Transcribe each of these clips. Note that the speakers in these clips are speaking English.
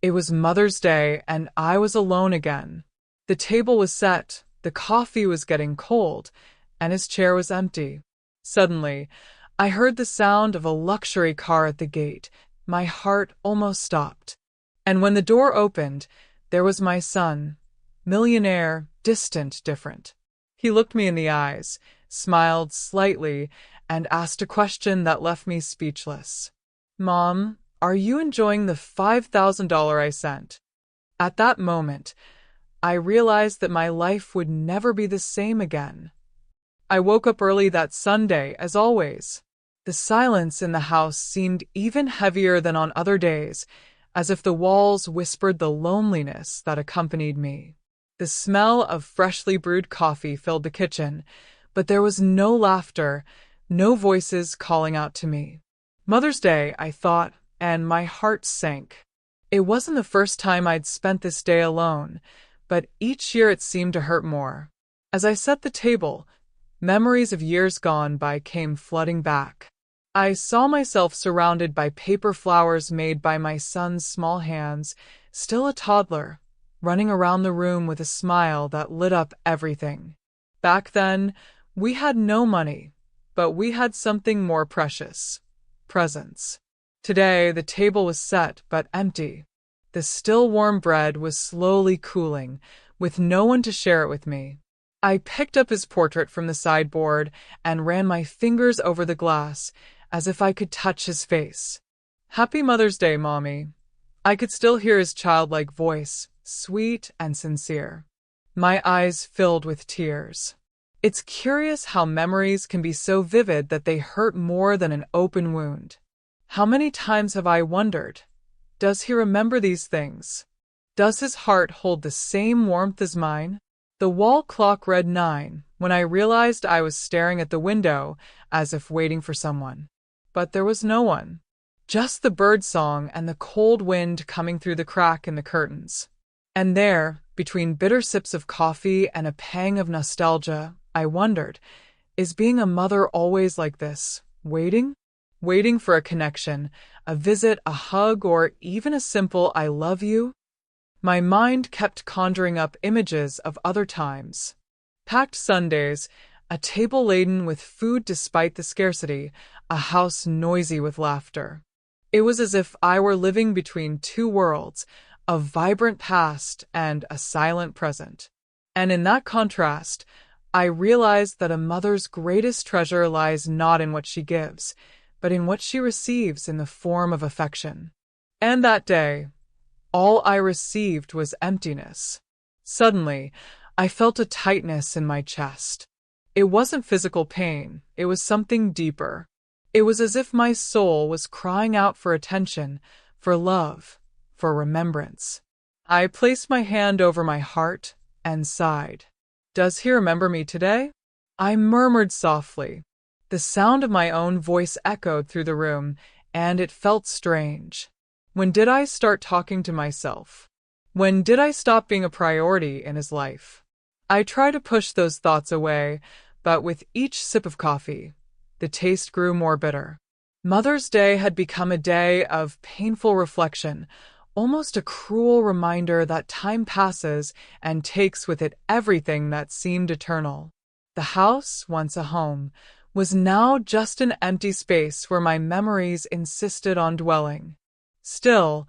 It was Mother's Day, and I was alone again. The table was set, the coffee was getting cold, and his chair was empty. Suddenly, I heard the sound of a luxury car at the gate. My heart almost stopped. And when the door opened, there was my son, millionaire, distant, different. He looked me in the eyes, smiled slightly, and asked a question that left me speechless. "Mom, are you enjoying the $5,000 I sent?" At that moment, I realized that my life would never be the same again. I woke up early that Sunday, as always. The silence in the house seemed even heavier than on other days, as if the walls whispered the loneliness that accompanied me. The smell of freshly brewed coffee filled the kitchen, but there was no laughter, no voices calling out to me. Mother's Day, I thought, and my heart sank. It wasn't the first time I'd spent this day alone, but each year it seemed to hurt more. As I set the table, memories of years gone by came flooding back. I saw myself surrounded by paper flowers made by my son's small hands, still a toddler, running around the room with a smile that lit up everything. Back then, we had no money, but we had something more precious: presents. Today, the table was set but empty. The still warm bread was slowly cooling, with no one to share it with me. I picked up his portrait from the sideboard and ran my fingers over the glass, as if I could touch his face. "Happy Mother's Day, Mommy." I could still hear his childlike voice, sweet and sincere. My eyes filled with tears. It's curious how memories can be so vivid that they hurt more than an open wound. How many times have I wondered, does he remember these things? Does his heart hold the same warmth as mine? The wall clock read 9 when I realized I was staring at the window as if waiting for someone. But there was no one. Just the bird song and the cold wind coming through the crack in the curtains. And there, between bitter sips of coffee and a pang of nostalgia, I wondered, is being a mother always like this, waiting? Waiting for a connection, a visit, a hug, or even a simple "I love you"? My mind kept conjuring up images of other times. Packed Sundays, a table laden with food despite the scarcity, a house noisy with laughter. It was as if I were living between two worlds, a vibrant past and a silent present. And in that contrast, I realized that a mother's greatest treasure lies not in what she gives, but in what she receives in the form of affection. And that day, all I received was emptiness. Suddenly, I felt a tightness in my chest. It wasn't physical pain, it was something deeper. It was as if my soul was crying out for attention, for love, for remembrance. I placed my hand over my heart and sighed. "Does he remember me today?" I murmured softly. The sound of my own voice echoed through the room, and it felt strange. When did I start talking to myself? When did I stop being a priority in his life? I tried to push those thoughts away, but with each sip of coffee, the taste grew more bitter. Mother's Day had become a day of painful reflection, almost a cruel reminder that time passes and takes with it everything that seemed eternal. The house, once a home, was now just an empty space where my memories insisted on dwelling. Still,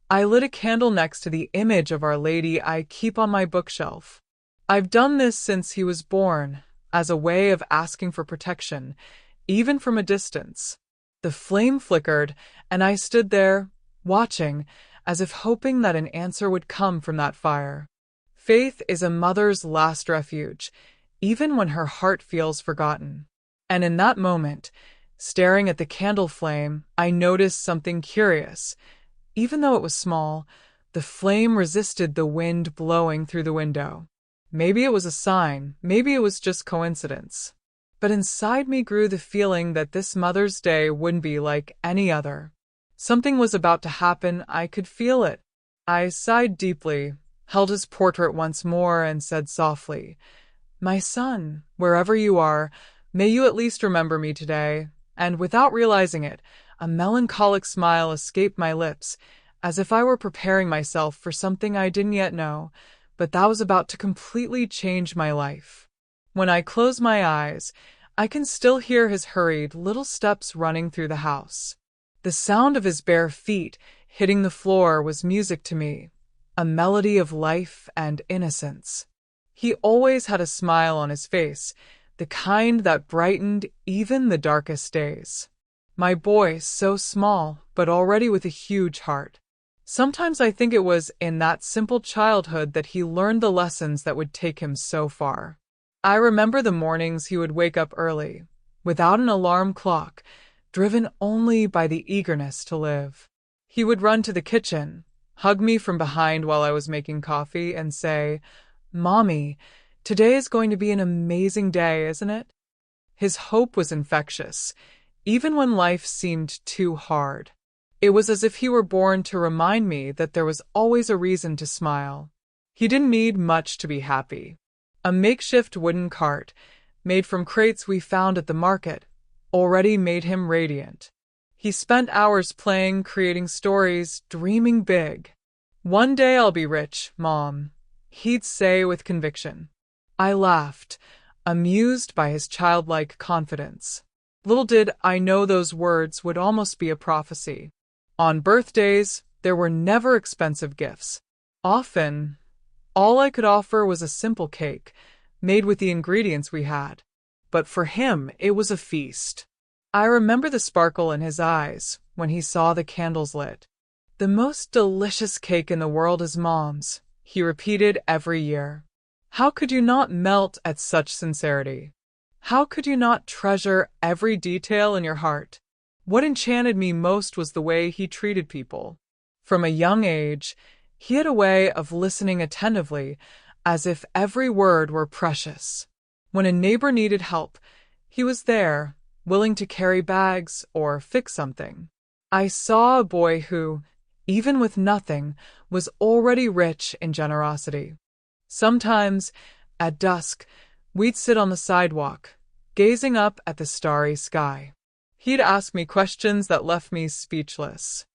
I lit a candle next to the image of Our Lady I keep on my bookshelf. I've done this since he was born, as a way of asking for protection, even from a distance. The flame flickered, and I stood there, watching, as if hoping that an answer would come from that fire. Faith is a mother's last refuge, even when her heart feels forgotten. And in that moment, staring at the candle flame, I noticed something curious. Even though it was small, the flame resisted the wind blowing through the window. Maybe it was a sign, maybe it was just coincidence. But inside me grew the feeling that this Mother's Day wouldn't be like any other. Something was about to happen, I could feel it. I sighed deeply, held his portrait once more, and said softly, "My son, wherever you are, may you at least remember me today." And without realizing it, a melancholic smile escaped my lips, as if I were preparing myself for something I didn't yet know, but that was about to completely change my life. When I close my eyes, I can still hear his hurried little steps running through the house. The sound of his bare feet hitting the floor was music to me, a melody of life and innocence. He always had a smile on his face, the kind that brightened even the darkest days. My boy, so small, but already with a huge heart. Sometimes I think it was in that simple childhood that he learned the lessons that would take him so far. I remember the mornings he would wake up early, without an alarm clock, driven only by the eagerness to live. He would run to the kitchen, hug me from behind while I was making coffee, and say, "Mommy, today is going to be an amazing day, isn't it?" His hope was infectious, even when life seemed too hard. It was as if he were born to remind me that there was always a reason to smile. He didn't need much to be happy. A makeshift wooden cart, made from crates we found at the market, already made him radiant. He spent hours playing, creating stories, dreaming big. "One day I'll be rich, Mom," he'd say with conviction. I laughed, amused by his childlike confidence. Little did I know those words would almost be a prophecy. On birthdays, there were never expensive gifts. Often, all I could offer was a simple cake, made with the ingredients we had. But for him, it was a feast. I remember the sparkle in his eyes when he saw the candles lit. "The most delicious cake in the world is Mom's," he repeated every year. How could you not melt at such sincerity? How could you not treasure every detail in your heart? What enchanted me most was the way he treated people. From a young age, he had a way of listening attentively, as if every word were precious. When a neighbor needed help, he was there, willing to carry bags or fix something. I saw a boy who, even with nothing, was already rich in generosity. Sometimes, at dusk, we'd sit on the sidewalk, gazing up at the starry sky. He'd ask me questions that left me speechless.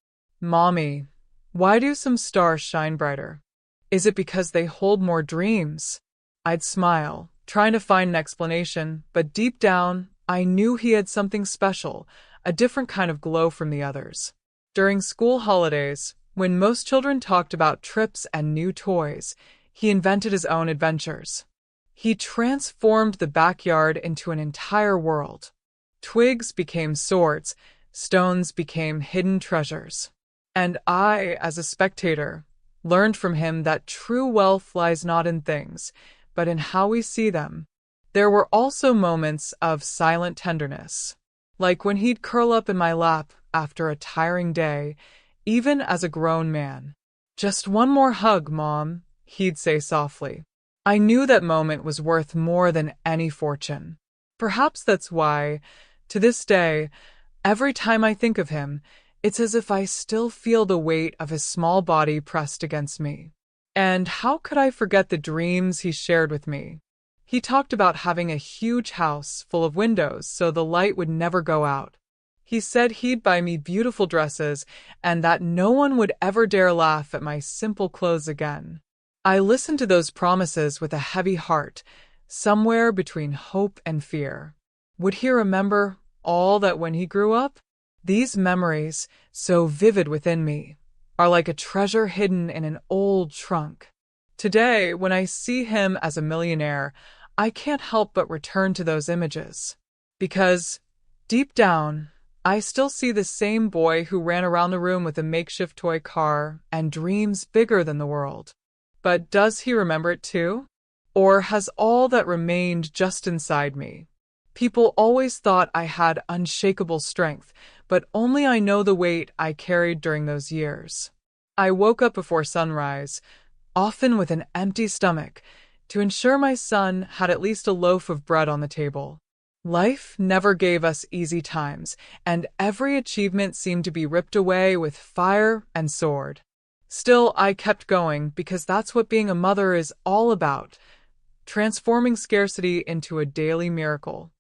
"Mommy, why do some stars shine brighter? Is it because they hold more dreams?" I'd smile, trying to find an explanation, but deep down, I knew he had something special, a different kind of glow from the others. During school holidays, when most children talked about trips and new toys, he invented his own adventures. He transformed the backyard into an entire world. Twigs became swords, stones became hidden treasures. And I, as a spectator, learned from him that true wealth lies not in things, but in how we see them. There were also moments of silent tenderness, like when he'd curl up in my lap after a tiring day, even as a grown man. "Just one more hug, Mom," he'd say softly. I knew that moment was worth more than any fortune. Perhaps that's why, to this day, every time I think of him, it's as if I still feel the weight of his small body pressed against me. And how could I forget the dreams he shared with me? He talked about having a huge house full of windows so the light would never go out. He said he'd buy me beautiful dresses and that no one would ever dare laugh at my simple clothes again. I listened to those promises with a heavy heart, somewhere between hope and fear. Would he remember all that when he grew up? These memories, so vivid within me, are like a treasure hidden in an old trunk. Today, when I see him as a millionaire, I can't help but return to those images. Because, deep down, I still see the same boy who ran around the room with a makeshift toy car and dreams bigger than the world. But does he remember it too? Or has all that remained just inside me? People always thought I had unshakable strength, but only I know the weight I carried during those years. I woke up before sunrise, often with an empty stomach, to ensure my son had at least a loaf of bread on the table. Life never gave us easy times, and every achievement seemed to be ripped away with fire and sword. Still, I kept going because that's what being a mother is all about, transforming scarcity into a daily miracle.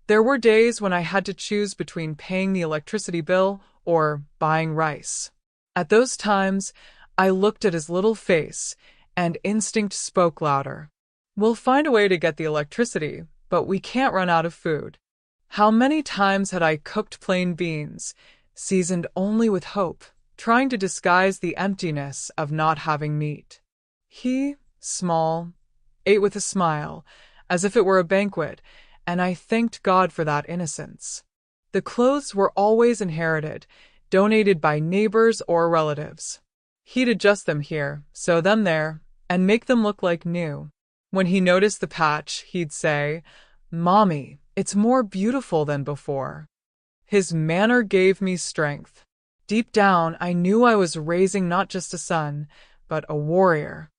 There were days when I had to choose between paying the electricity bill or buying rice. At those times, I looked at his little face, and instinct spoke louder. We'll find a way to get the electricity, but we can't run out of food. How many times had I cooked plain beans, seasoned only with hope, trying to disguise the emptiness of not having meat? He, small, ate with a smile, as if it were a banquet, and I thanked God for that innocence. The clothes were always inherited, donated by neighbors or relatives. He'd adjust them here, sew them there, and make them look like new. When he noticed the patch, he'd say, "Mommy, it's more beautiful than before." His manner gave me strength. Deep down, I knew I was raising not just a son, but a warrior.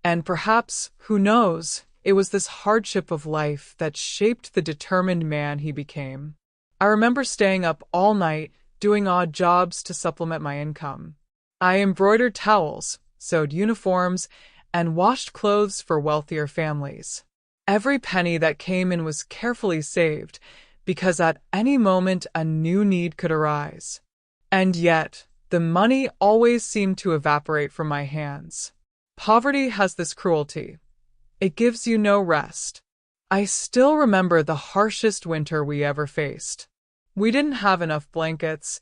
And perhaps, who knows, it was this hardship of life that shaped the determined man he became. I remember staying up all night, doing odd jobs to supplement my income. I embroidered towels, sewed uniforms, and washed clothes for wealthier families. Every penny that came in was carefully saved, because at any moment a new need could arise. And yet, the money always seemed to evaporate from my hands. Poverty has this cruelty. It gives you no rest. I still remember the harshest winter we ever faced. We didn't have enough blankets,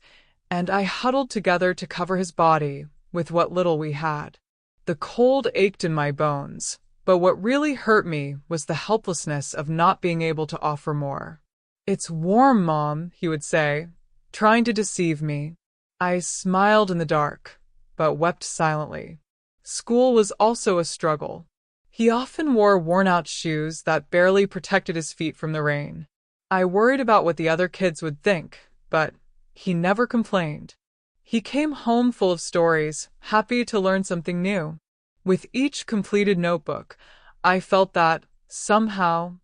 and I huddled together to cover his body with what little we had. The cold ached in my bones, but what really hurt me was the helplessness of not being able to offer more. "It's warm, Mom," he would say, trying to deceive me. I smiled in the dark, but wept silently. School was also a struggle. He often wore worn-out shoes that barely protected his feet from the rain. I worried about what the other kids would think, but he never complained. He came home full of stories, happy to learn something new. With each completed notebook, I felt that, somehow,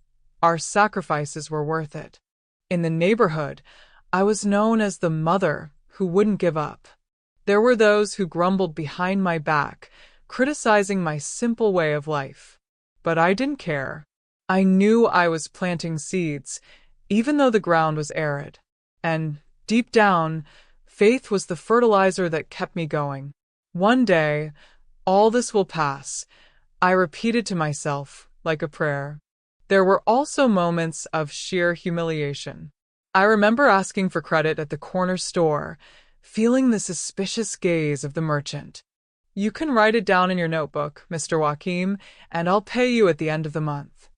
our sacrifices were worth it. In the neighborhood, I was known as the mother who wouldn't give up. There were those who grumbled behind my back, criticizing my simple way of life. But I didn't care. I knew I was planting seeds, even though the ground was arid. And, deep down, faith was the fertilizer that kept me going. One day, all this will pass, I repeated to myself, like a prayer. There were also moments of sheer humiliation. I remember asking for credit at the corner store, feeling the suspicious gaze of the merchant. "You can write it down in your notebook, Mr. Joachim, and I'll pay you at the end of the month."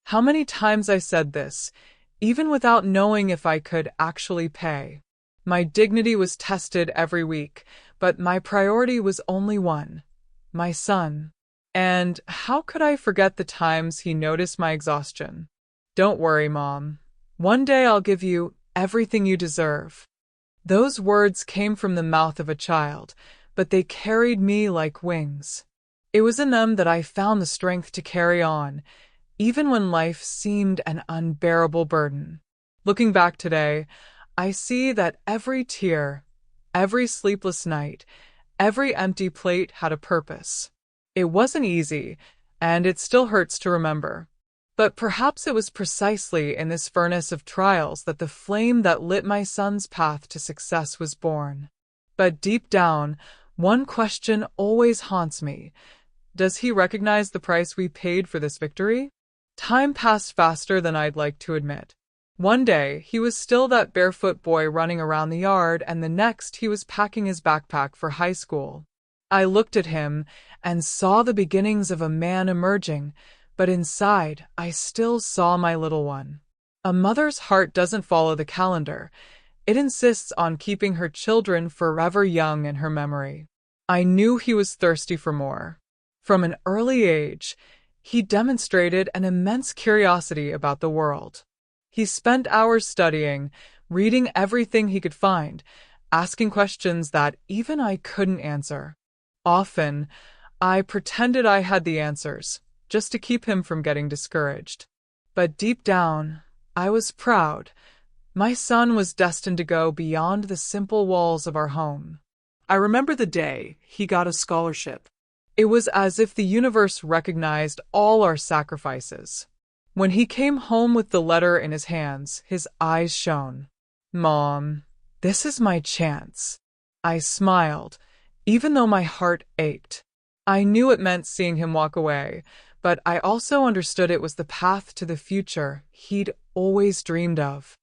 How many times I said this, even without knowing if I could actually pay. My dignity was tested every week, but my priority was only one: my son. And how could I forget the times he noticed my exhaustion? "Don't worry, Mom. One day I'll give you everything you deserve." Those words came from the mouth of a child, but they carried me like wings. It was in them that I found the strength to carry on, even when life seemed an unbearable burden. Looking back today, I see that every tear, every sleepless night, every empty plate had a purpose. It wasn't easy, and it still hurts to remember. But perhaps it was precisely in this furnace of trials that the flame that lit my son's path to success was born. But deep down, one question always haunts me. Does he recognize the price we paid for this victory? Time passed faster than I'd like to admit. One day, he was still that barefoot boy running around the yard, and the next he was packing his backpack for high school. I looked at him and saw the beginnings of a man emerging, but inside, I still saw my little one. A mother's heart doesn't follow the calendar. It insists on keeping her children forever young in her memory. I knew he was thirsty for more. From an early age, he demonstrated an immense curiosity about the world. He spent hours studying, reading everything he could find, asking questions that even I couldn't answer. Often, I pretended I had the answers, just to keep him from getting discouraged. But deep down, I was proud. My son was destined to go beyond the simple walls of our home. I remember the day he got a scholarship. It was as if the universe recognized all our sacrifices. When he came home with the letter in his hands, his eyes shone. "Mom, this is my chance." I smiled. Even though my heart ached, I knew it meant seeing him walk away, but I also understood it was the path to the future he'd always dreamed of.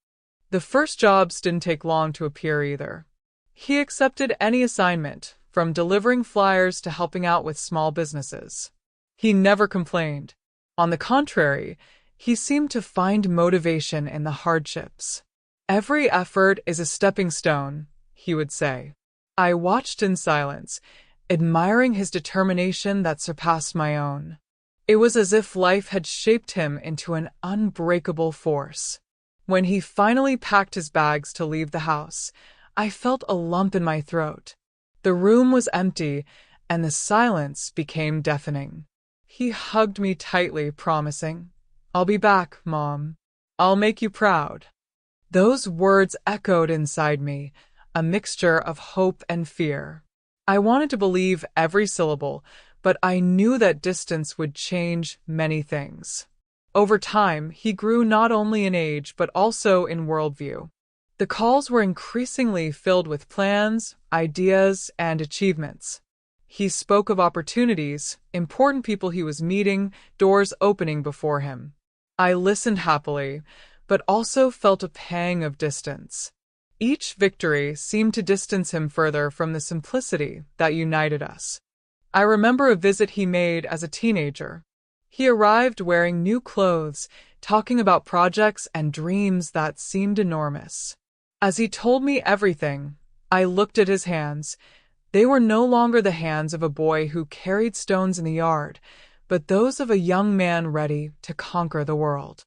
The first jobs didn't take long to appear either. He accepted any assignment, from delivering flyers to helping out with small businesses. He never complained. On the contrary, he seemed to find motivation in the hardships. "Every effort is a stepping stone," he would say. I watched in silence, admiring his determination that surpassed my own. It was as if life had shaped him into an unbreakable force. When he finally packed his bags to leave the house, I felt a lump in my throat. The room was empty, and the silence became deafening. He hugged me tightly, promising, "I'll be back, Mom. I'll make you proud." Those words echoed inside me, a mixture of hope and fear. I wanted to believe every syllable, but I knew that distance would change many things. Over time, he grew not only in age but also in worldview. The calls were increasingly filled with plans, ideas, and achievements. He spoke of opportunities, important people he was meeting, doors opening before him. I listened happily, but also felt a pang of distance. Each victory seemed to distance him further from the simplicity that united us. I remember a visit he made as a teenager. He arrived wearing new clothes, talking about projects and dreams that seemed enormous. As he told me everything, I looked at his hands. They were no longer the hands of a boy who carried stones in the yard, but those of a young man ready to conquer the world.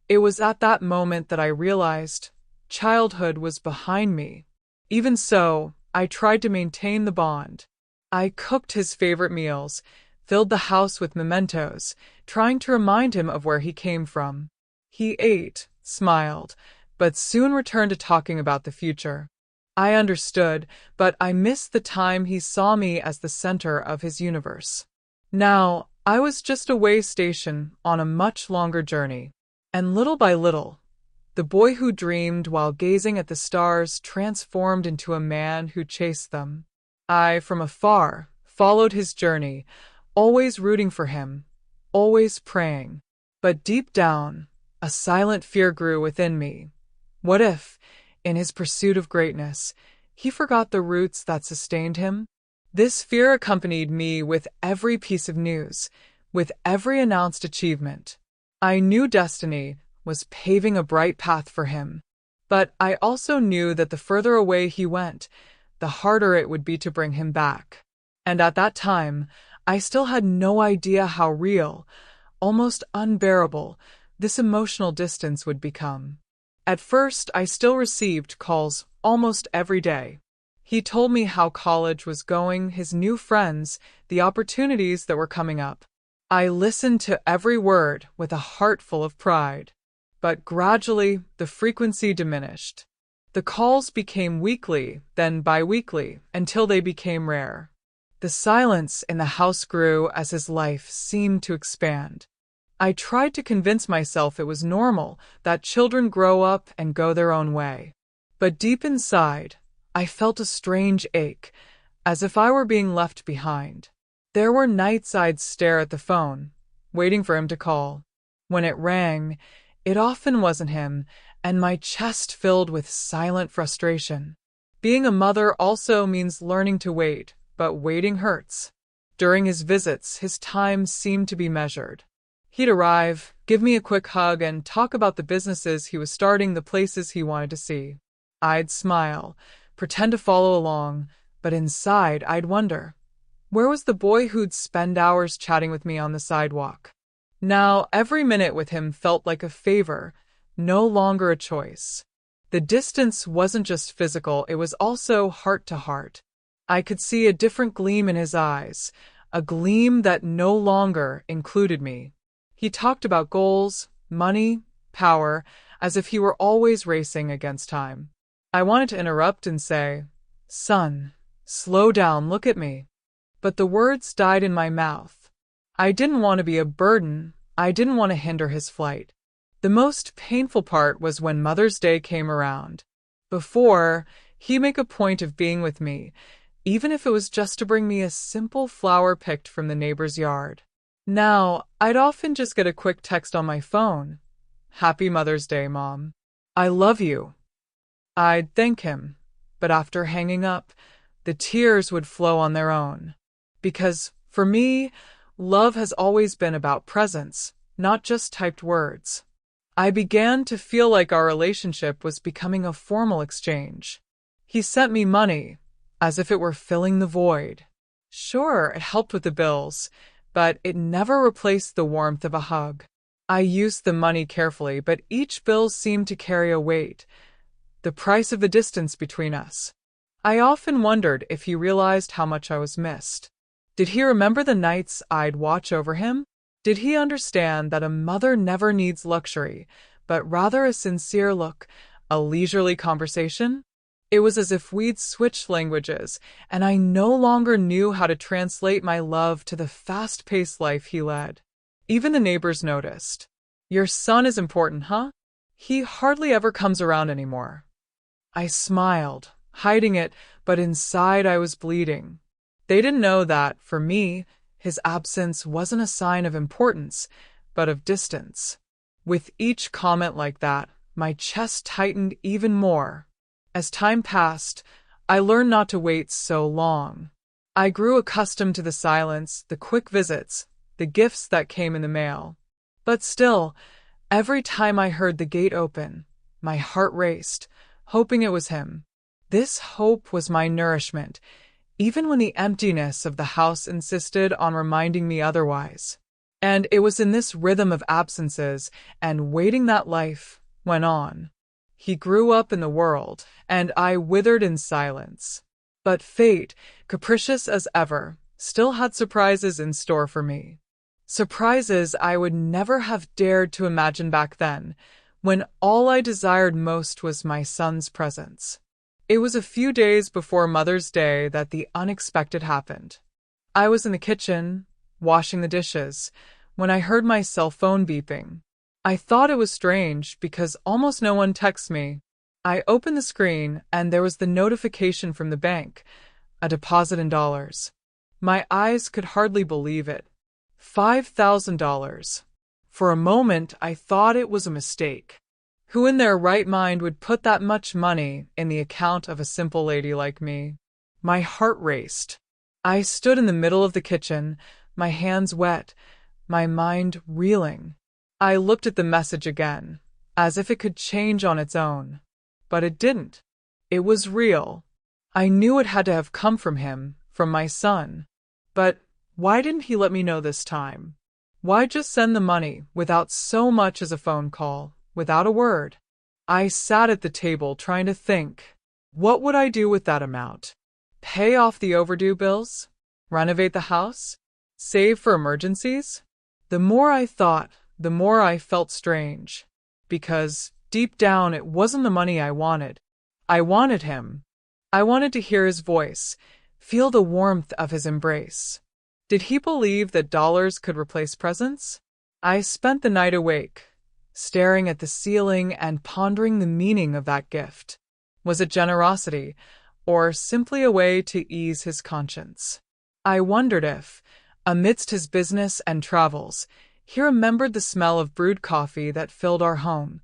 It was at that moment that I realized childhood was behind me. Even so, I tried to maintain the bond. I cooked his favorite meals, filled the house with mementos, trying to remind him of where he came from. He ate, smiled, but soon returned to talking about the future. I understood, but I missed the time he saw me as the center of his universe. Now, I was just a way station on a much longer journey. And little by little, the boy who dreamed while gazing at the stars transformed into a man who chased them. I, from afar, followed his journey, always rooting for him, always praying. But deep down, a silent fear grew within me. What if, in his pursuit of greatness, he forgot the roots that sustained him? This fear accompanied me with every piece of news, with every announced achievement. I knew destiny was paving a bright path for him, but I also knew that the further away he went, the harder it would be to bring him back. And at that time, I still had no idea how real, almost unbearable, this emotional distance would become. At first, I still received calls almost every day. He told me how college was going, his new friends, the opportunities that were coming up. I listened to every word with a heart full of pride. But gradually, the frequency diminished. The calls became weekly, then bi-weekly, until they became rare. The silence in the house grew as his life seemed to expand. I tried to convince myself it was normal, that children grow up and go their own way. But deep inside, I felt a strange ache, as if I were being left behind. There were nights I'd stare at the phone, waiting for him to call. When it rang, it often wasn't him, and my chest filled with silent frustration. Being a mother also means learning to wait, but waiting hurts. During his visits, his time seemed to be measured. He'd arrive, give me a quick hug, and talk about the businesses he was starting, the places he wanted to see. I'd smile, pretend to follow along, but inside I'd wonder, where was the boy who'd spend hours chatting with me on the sidewalk? Now, every minute with him felt like a favor, no longer a choice. The distance wasn't just physical, it was also heart to heart. I could see a different gleam in his eyes, a gleam that no longer included me. He talked about goals, money, power, as if he were always racing against time. I wanted to interrupt and say, "Son, slow down, look at me." But the words died in my mouth. I didn't want to be a burden. I didn't want to hinder his flight. The most painful part was when Mother's Day came around. Before, he'd make a point of being with me, even if it was just to bring me a simple flower picked from the neighbor's yard. Now, I'd often just get a quick text on my phone. Happy Mother's Day, Mom. I love you. I'd thank him, but after hanging up, the tears would flow on their own. Because, for me, love has always been about presence, not just typed words. I began to feel like our relationship was becoming a formal exchange. He sent me money, as if it were filling the void. Sure, it helped with the bills, but it never replaced the warmth of a hug. I used the money carefully, but each bill seemed to carry a weight, the price of the distance between us. I often wondered if he realized how much I was missed. Did he remember the nights I'd watch over him? Did he understand that a mother never needs luxury, but rather a sincere look, a leisurely conversation? It was as if we'd switched languages, and I no longer knew how to translate my love to the fast-paced life he led. Even the neighbors noticed. Your son is important, huh? He hardly ever comes around anymore. I smiled, hiding it, but inside I was bleeding. They didn't know that, for me, his absence wasn't a sign of importance, but of distance. With each comment like that, my chest tightened even more. As time passed, I learned not to wait so long. I grew accustomed to the silence, the quick visits, the gifts that came in the mail. But still, every time I heard the gate open, my heart raced, hoping it was him. This hope was my nourishment, even when the emptiness of the house insisted on reminding me otherwise. And it was in this rhythm of absences and waiting that life went on. He grew up in the world, and I withered in silence. But fate, capricious as ever, still had surprises in store for me. Surprises I would never have dared to imagine back then, when all I desired most was my son's presence. It was a few days before Mother's Day that the unexpected happened. I was in the kitchen, washing the dishes, when I heard my cell phone beeping. I thought it was strange because almost no one texts me. I opened the screen and there was the notification from the bank, a deposit in dollars. My eyes could hardly believe it. $5,000. For a moment, I thought it was a mistake. Who in their right mind would put that much money in the account of a simple lady like me? My heart raced. I stood in the middle of the kitchen, my hands wet, my mind reeling. I looked at the message again, as if it could change on its own. But it didn't. It was real. I knew it had to have come from him, from my son. But why didn't he let me know this time? Why just send the money without so much as a phone call, without a word? I sat at the table trying to think. What would I do with that amount? Pay off the overdue bills? Renovate the house? Save for emergencies? The more I thought, the more I felt strange. Because, deep down, it wasn't the money I wanted. I wanted him. I wanted to hear his voice, feel the warmth of his embrace. Did he believe that dollars could replace presents? I spent the night awake, staring at the ceiling and pondering the meaning of that gift. Was it generosity, or simply a way to ease his conscience? I wondered if, amidst his business and travels, he remembered the smell of brewed coffee that filled our home,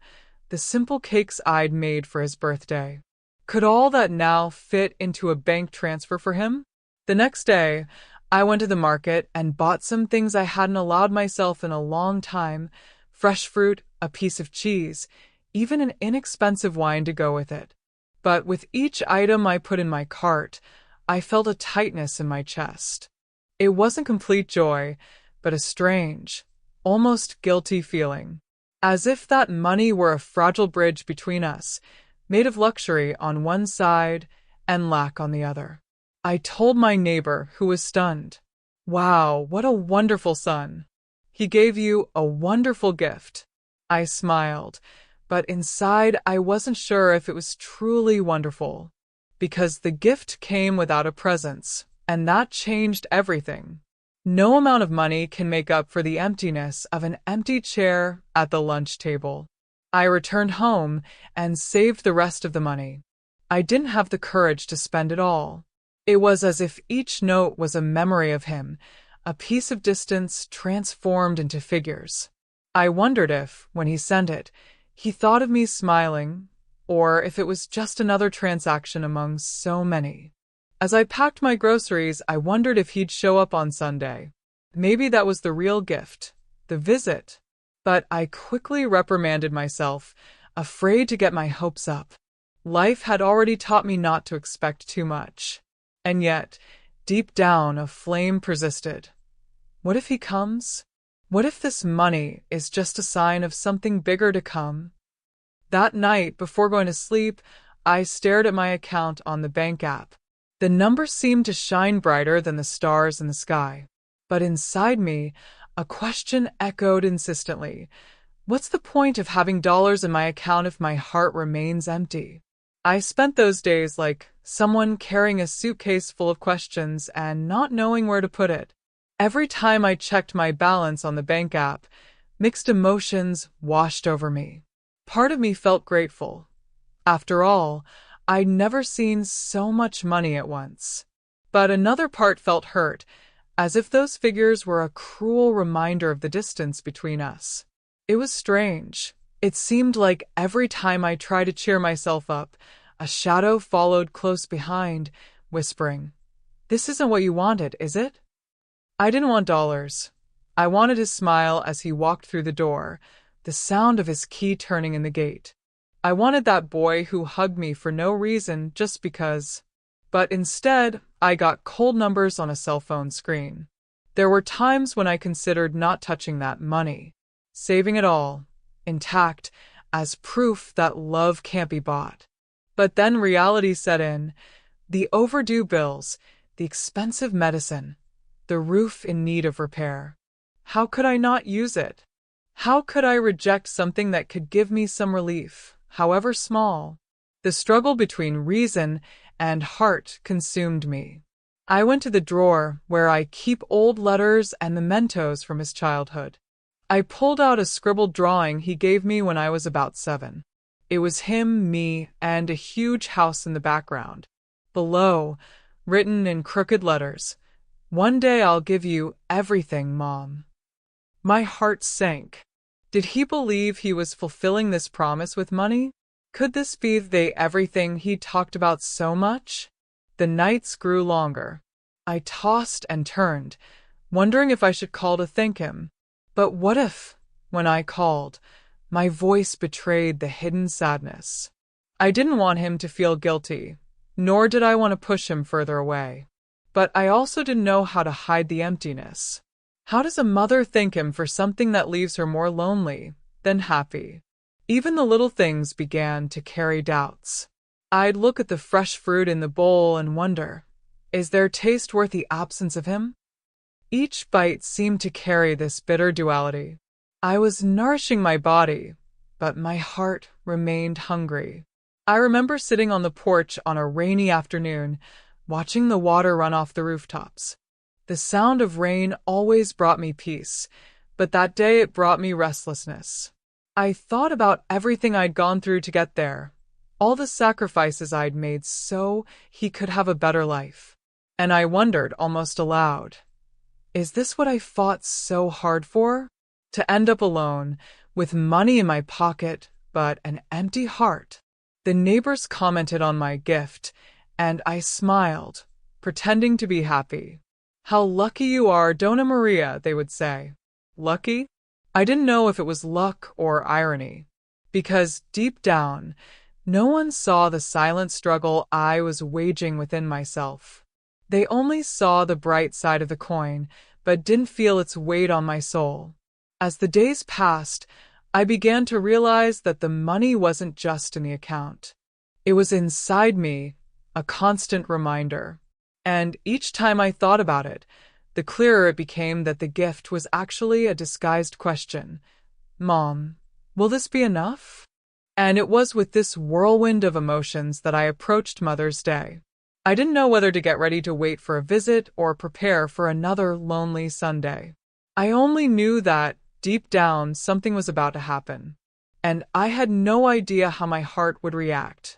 the simple cakes I'd made for his birthday. Could all that now fit into a bank transfer for him? The next day, I went to the market and bought some things I hadn't allowed myself in a long time: fresh fruit, a piece of cheese, even an inexpensive wine to go with it. But with each item I put in my cart, I felt a tightness in my chest. It wasn't complete joy, but a strange, almost guilty feeling. As if that money were a fragile bridge between us, made of luxury on one side and lack on the other. I told my neighbor, who was stunned. Wow, what a wonderful son. He gave you a wonderful gift. I smiled, but inside I wasn't sure if it was truly wonderful. Because the gift came without a presence, and that changed everything. No amount of money can make up for the emptiness of an empty chair at the lunch table. I returned home and saved the rest of the money. I didn't have the courage to spend it all. It was as if each note was a memory of him, a piece of distance transformed into figures. I wondered if, when he sent it, he thought of me smiling, or if it was just another transaction among so many. As I packed my groceries, I wondered if he'd show up on Sunday. Maybe that was the real gift, the visit. But I quickly reprimanded myself, afraid to get my hopes up. Life had already taught me not to expect too much. And yet, deep down, a flame persisted. What if he comes? What if this money is just a sign of something bigger to come? That night, before going to sleep, I stared at my account on the bank app. The numbers seemed to shine brighter than the stars in the sky. But inside me, a question echoed insistently. What's the point of having dollars in my account if my heart remains empty? I spent those days like someone carrying a suitcase full of questions and not knowing where to put it. Every time I checked my balance on the bank app, mixed emotions washed over me. Part of me felt grateful. After all, I'd never seen so much money at once. But another part felt hurt, as if those figures were a cruel reminder of the distance between us. It was strange. It seemed like every time I tried to cheer myself up, a shadow followed close behind, whispering, "This isn't what you wanted, is it?" I didn't want dollars. I wanted his smile as he walked through the door, the sound of his key turning in the gate. I wanted that boy who hugged me for no reason, just because. But instead, I got cold numbers on a cell phone screen. There were times when I considered not touching that money, saving it all, intact, as proof that love can't be bought. But then reality set in. The overdue bills, the expensive medicine, the roof in need of repair. How could I not use it? How could I reject something that could give me some relief, however small? The struggle between reason and heart consumed me. I went to the drawer where I keep old letters and mementos from his childhood. I pulled out a scribbled drawing he gave me when I was about 7. It was him, me, and a huge house in the background. Below, written in crooked letters, "One day I'll give you everything, Mom." My heart sank. Did he believe he was fulfilling this promise with money? Could this be the everything he talked about so much? The nights grew longer. I tossed and turned, wondering if I should call to thank him. But what if, when I called, my voice betrayed the hidden sadness? I didn't want him to feel guilty, nor did I want to push him further away. But I also didn't know how to hide the emptiness. How does a mother thank him for something that leaves her more lonely than happy? Even the little things began to carry doubts. I'd look at the fresh fruit in the bowl and wonder, is their taste worth the absence of him? Each bite seemed to carry this bitter duality. I was nourishing my body, but my heart remained hungry. I remember sitting on the porch on a rainy afternoon, watching the water run off the rooftops. The sound of rain always brought me peace, but that day it brought me restlessness. I thought about everything I'd gone through to get there, all the sacrifices I'd made so he could have a better life. And I wondered almost aloud, is this what I fought so hard for? To end up alone, with money in my pocket, but an empty heart. The neighbors commented on my gift, and I smiled, pretending to be happy. "How lucky you are, Donna Maria," they would say. Lucky? I didn't know if it was luck or irony, because deep down, no one saw the silent struggle I was waging within myself. They only saw the bright side of the coin, but didn't feel its weight on my soul. As the days passed, I began to realize that the money wasn't just in the account. It was inside me, a constant reminder. And each time I thought about it, the clearer it became that the gift was actually a disguised question. "Mom, will this be enough?" And it was with this whirlwind of emotions that I approached Mother's Day. I didn't know whether to get ready to wait for a visit or prepare for another lonely Sunday. I only knew that, deep down, something was about to happen, and I had no idea how my heart would react.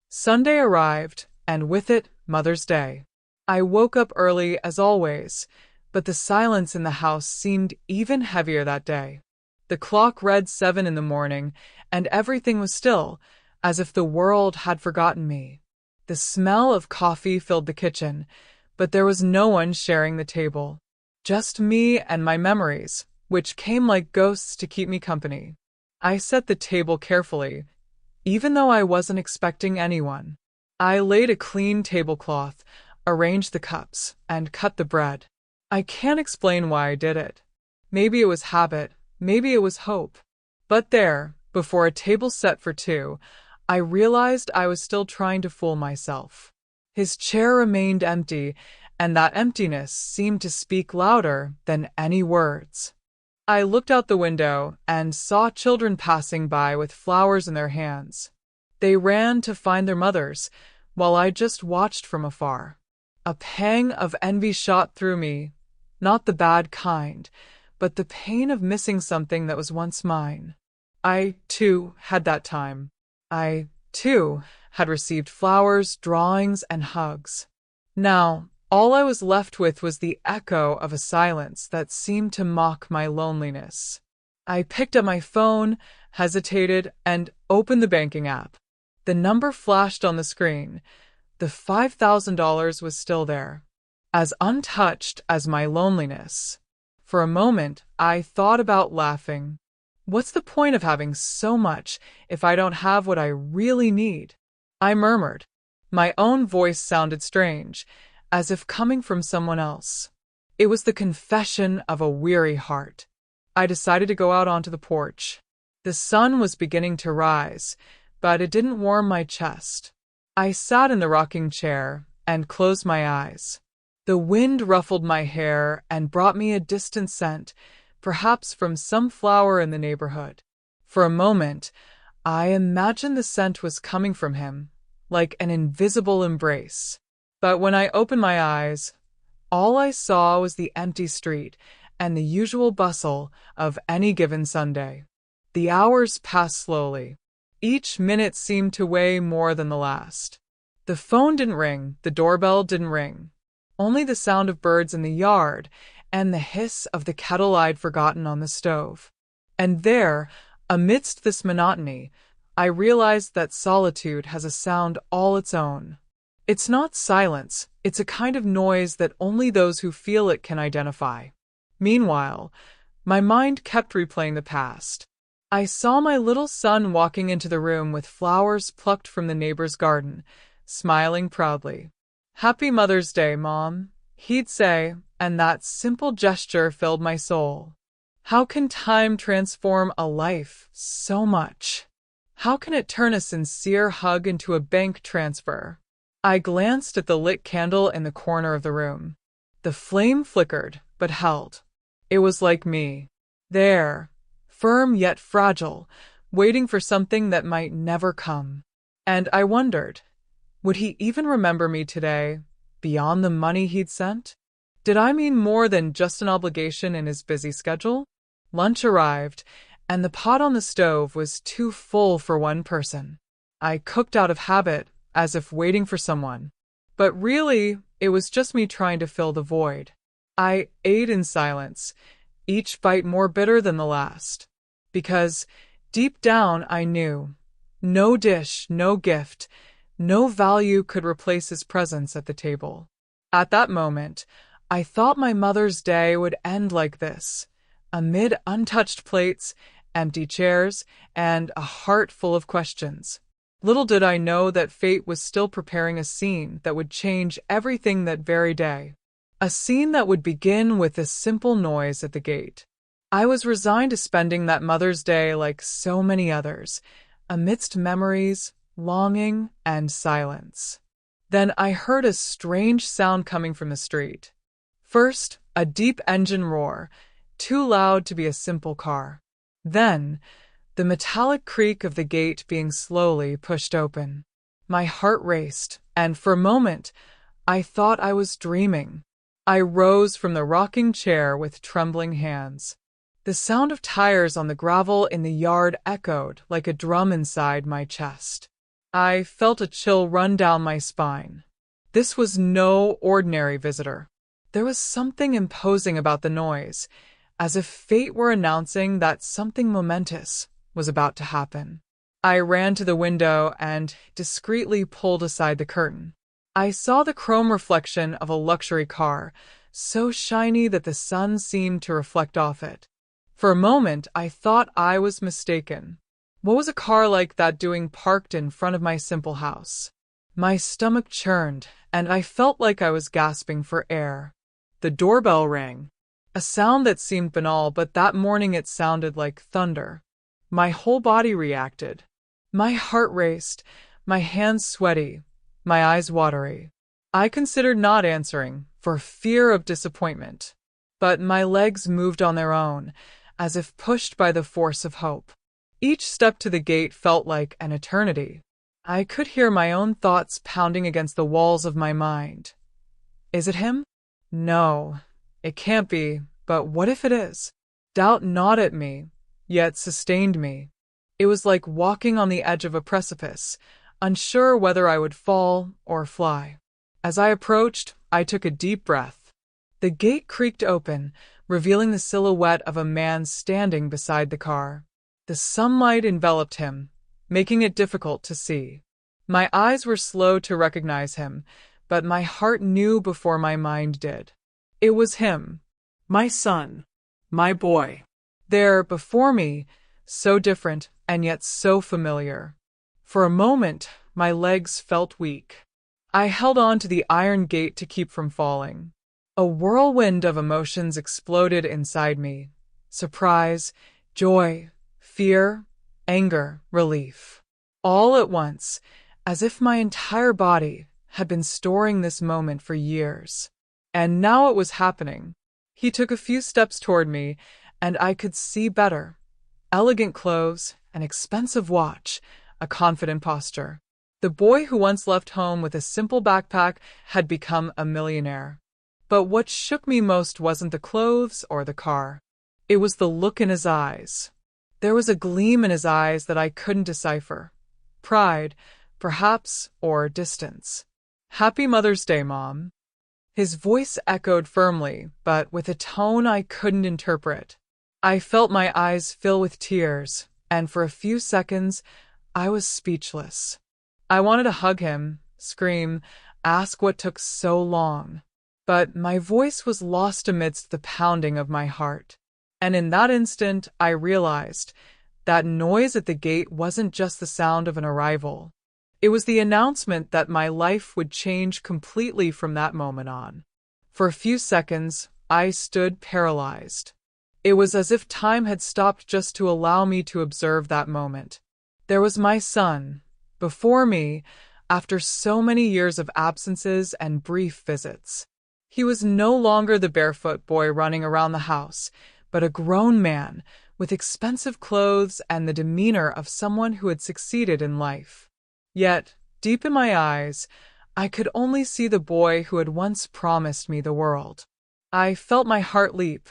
Sunday arrived, and with it, Mother's Day. I woke up early as always, but the silence in the house seemed even heavier that day. The clock read 7 in the morning, and everything was still, as if the world had forgotten me. The smell of coffee filled the kitchen, but there was no one sharing the table. Just me and my memories, which came like ghosts to keep me company. I set the table carefully, even though I wasn't expecting anyone. I laid a clean tablecloth, arranged the cups, and cut the bread. I can't explain why I did it. Maybe it was habit, maybe it was hope. But there, before a table set for two, I realized I was still trying to fool myself. His chair remained empty, and that emptiness seemed to speak louder than any words. I looked out the window and saw children passing by with flowers in their hands. They ran to find their mothers, while I just watched from afar. A pang of envy shot through me, not the bad kind, but the pain of missing something that was once mine. I, too, had that time. I, too, had received flowers, drawings, and hugs. Now, all I was left with was the echo of a silence that seemed to mock my loneliness. I picked up my phone, hesitated, and opened the banking app. The number flashed on the screen. The $5,000 was still there, as untouched as my loneliness. For a moment, I thought about laughing. What's the point of having so much if I don't have what I really need? I murmured. My own voice sounded strange, as if coming from someone else. It was the confession of a weary heart. I decided to go out onto the porch. The sun was beginning to rise, but it didn't warm my chest. I sat in the rocking chair and closed my eyes. The wind ruffled my hair and brought me a distant scent, perhaps from some flower in the neighborhood. For a moment, I imagined the scent was coming from him, like an invisible embrace. But when I opened my eyes, all I saw was the empty street and the usual bustle of any given Sunday. The hours passed slowly. Each minute seemed to weigh more than the last. The phone didn't ring, the doorbell didn't ring. Only the sound of birds in the yard and the hiss of the kettle I'd forgotten on the stove. And there, amidst this monotony, I realized that solitude has a sound all its own. It's not silence, it's a kind of noise that only those who feel it can identify. Meanwhile, my mind kept replaying the past. I saw my little son walking into the room with flowers plucked from the neighbor's garden, smiling proudly. "Happy Mother's Day, Mom," he'd say, and that simple gesture filled my soul. How can time transform a life so much? How can it turn a sincere hug into a bank transfer? I glanced at the lit candle in the corner of the room. The flame flickered, but held. It was like me. There, firm yet fragile, waiting for something that might never come. And I wondered, would he even remember me today, beyond the money he'd sent? Did I mean more than just an obligation in his busy schedule? Lunch arrived, and the pot on the stove was too full for one person. I cooked out of habit, as if waiting for someone. But really, it was just me trying to fill the void. I ate in silence, each bite more bitter than the last. Because, deep down, I knew, no dish, no gift, no value could replace his presence at the table. At that moment, I thought my Mother's Day would end like this, amid untouched plates, empty chairs, and a heart full of questions. Little did I know that fate was still preparing a scene that would change everything that very day. A scene that would begin with a simple noise at the gate. I was resigned to spending that Mother's Day like so many others, amidst memories, longing, and silence. Then I heard a strange sound coming from the street. First, a deep engine roar, too loud to be a simple car. Then, the metallic creak of the gate being slowly pushed open. My heart raced, and for a moment, I thought I was dreaming. I rose from the rocking chair with trembling hands. The sound of tires on the gravel in the yard echoed like a drum inside my chest. I felt a chill run down my spine. This was no ordinary visitor. There was something imposing about the noise, as if fate were announcing that something momentous was about to happen. I ran to the window and discreetly pulled aside the curtain. I saw the chrome reflection of a luxury car, so shiny that the sun seemed to reflect off it. For a moment, I thought I was mistaken. What was a car like that doing parked in front of my simple house? My stomach churned, and I felt like I was gasping for air. The doorbell rang. A sound that seemed banal, but that morning it sounded like thunder. My whole body reacted. My heart raced, my hands sweaty, my eyes watery. I considered not answering, for fear of disappointment. But my legs moved on their own, as if pushed by the force of hope. Each step to the gate felt like an eternity. I could hear my own thoughts pounding against the walls of my mind. Is it him? No, it can't be, but what if it is? Doubt gnawed at me, yet sustained me. It was like walking on the edge of a precipice, unsure whether I would fall or fly. As I approached, I took a deep breath. The gate creaked open, revealing the silhouette of a man standing beside the car. The sunlight enveloped him, making it difficult to see. My eyes were slow to recognize him, but my heart knew before my mind did. It was him, my son, my boy. There before me, so different and yet so familiar. For a moment, my legs felt weak. I held on to the iron gate to keep from falling. A whirlwind of emotions exploded inside me. Surprise, joy, fear, anger, relief. All at once, as if my entire body had been storing this moment for years. And now it was happening. He took a few steps toward me, and I could see better. Elegant clothes, an expensive watch, a confident posture. The boy who once left home with a simple backpack had become a millionaire. But what shook me most wasn't the clothes or the car. It was the look in his eyes. There was a gleam in his eyes that I couldn't decipher. Pride, perhaps, or distance. Happy Mother's Day, Mom. His voice echoed firmly, but with a tone I couldn't interpret. I felt my eyes fill with tears, and for a few seconds, I was speechless. I wanted to hug him, scream, ask what took so long. But my voice was lost amidst the pounding of my heart. And in that instant, I realized that noise at the gate wasn't just the sound of an arrival. It was the announcement that my life would change completely from that moment on. For a few seconds, I stood paralyzed. It was as if time had stopped just to allow me to observe that moment. There was my son, before me, after so many years of absences and brief visits. He was no longer the barefoot boy running around the house, but a grown man with expensive clothes and the demeanor of someone who had succeeded in life. Yet, deep in my eyes, I could only see the boy who had once promised me the world. I felt my heart leap,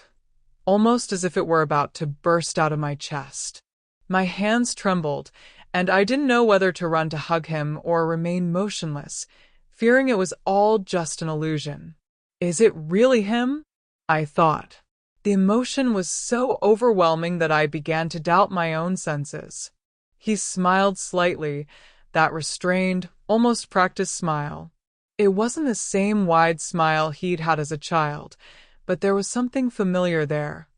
almost as if it were about to burst out of my chest. My hands trembled, and I didn't know whether to run to hug him or remain motionless, fearing it was all just an illusion. Is it really him? I thought. The emotion was so overwhelming that I began to doubt my own senses. He smiled slightly, that restrained, almost practiced smile. It wasn't the same wide smile he'd had as a child, but there was something familiar there.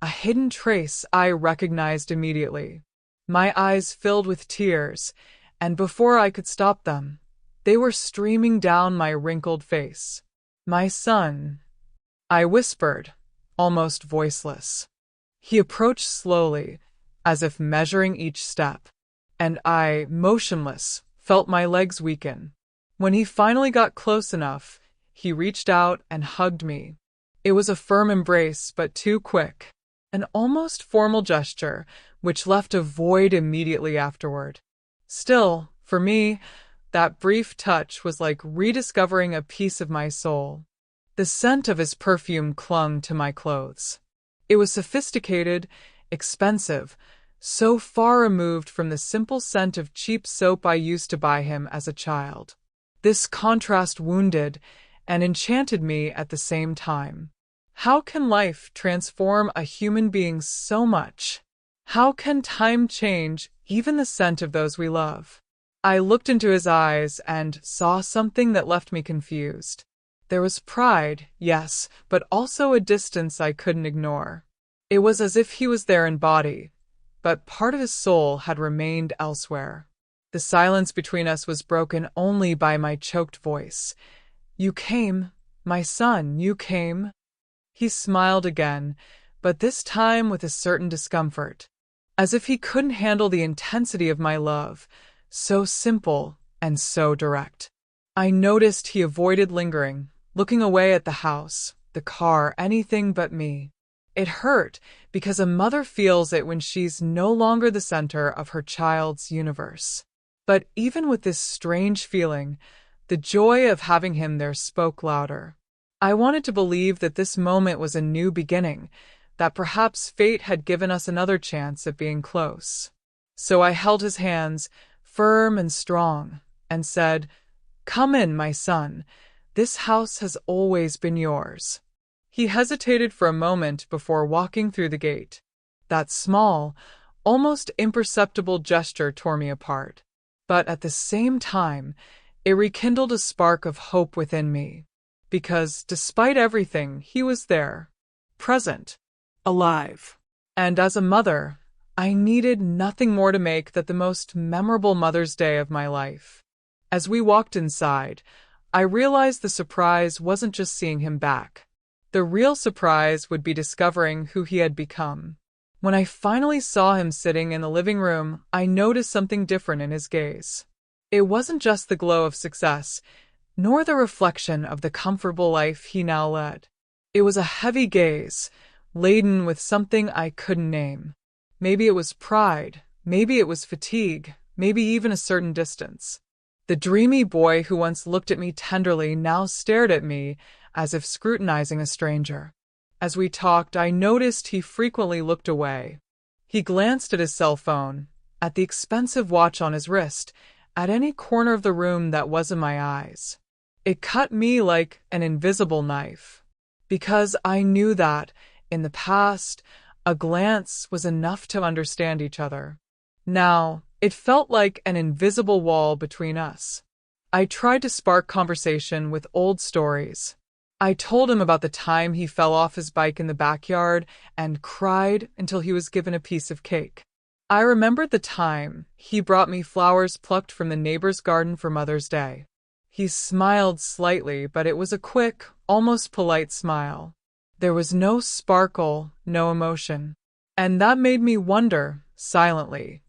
A hidden trace I recognized immediately. My eyes filled with tears, and before I could stop them, they were streaming down my wrinkled face. My son, I whispered, almost voiceless. He approached slowly, as if measuring each step, and I, motionless, felt my legs weaken. When he finally got close enough, he reached out and hugged me. It was a firm embrace, but too quick. An almost formal gesture, which left a void immediately afterward. Still, for me, that brief touch was like rediscovering a piece of my soul. The scent of his perfume clung to my clothes. It was sophisticated, expensive, so far removed from the simple scent of cheap soap I used to buy him as a child. This contrast wounded and enchanted me at the same time. How can life transform a human being so much? How can time change even the scent of those we love? I looked into his eyes and saw something that left me confused. There was pride, yes, but also a distance I couldn't ignore. It was as if he was there in body, but part of his soul had remained elsewhere. The silence between us was broken only by my choked voice. "You came, my son, you came." He smiled again, but this time with a certain discomfort, as if he couldn't handle the intensity of my love, so simple and so direct. I noticed he avoided lingering, looking away at the house, the car, anything but me. It hurt because a mother feels it when she's no longer the center of her child's universe. But even with this strange feeling, the joy of having him there spoke louder. I wanted to believe that this moment was a new beginning, that perhaps fate had given us another chance at being close. So I held his hands, firm and strong, and said, "Come in, my son. This house has always been yours." He hesitated for a moment before walking through the gate. That small, almost imperceptible gesture tore me apart. But at the same time, it rekindled a spark of hope within me. Because, despite everything, he was there, present, alive. And as a mother, I needed nothing more to make that the most memorable Mother's Day of my life. As we walked inside, I realized the surprise wasn't just seeing him back. The real surprise would be discovering who he had become. When I finally saw him sitting in the living room, I noticed something different in his gaze. It wasn't just the glow of success, nor the reflection of the comfortable life he now led. It was a heavy gaze, laden with something I couldn't name. Maybe it was pride, maybe it was fatigue, maybe even a certain distance. The dreamy boy who once looked at me tenderly now stared at me as if scrutinizing a stranger. As we talked, I noticed he frequently looked away. He glanced at his cell phone, at the expensive watch on his wrist, at any corner of the room that wasn't my eyes. It cut me like an invisible knife, because I knew that, in the past, a glance was enough to understand each other. Now, it felt like an invisible wall between us. I tried to spark conversation with old stories. I told him about the time he fell off his bike in the backyard and cried until he was given a piece of cake. I remembered the time he brought me flowers plucked from the neighbor's garden for Mother's Day. He smiled slightly, but it was a quick, almost polite smile. There was no sparkle, no emotion. And that made me wonder, silently,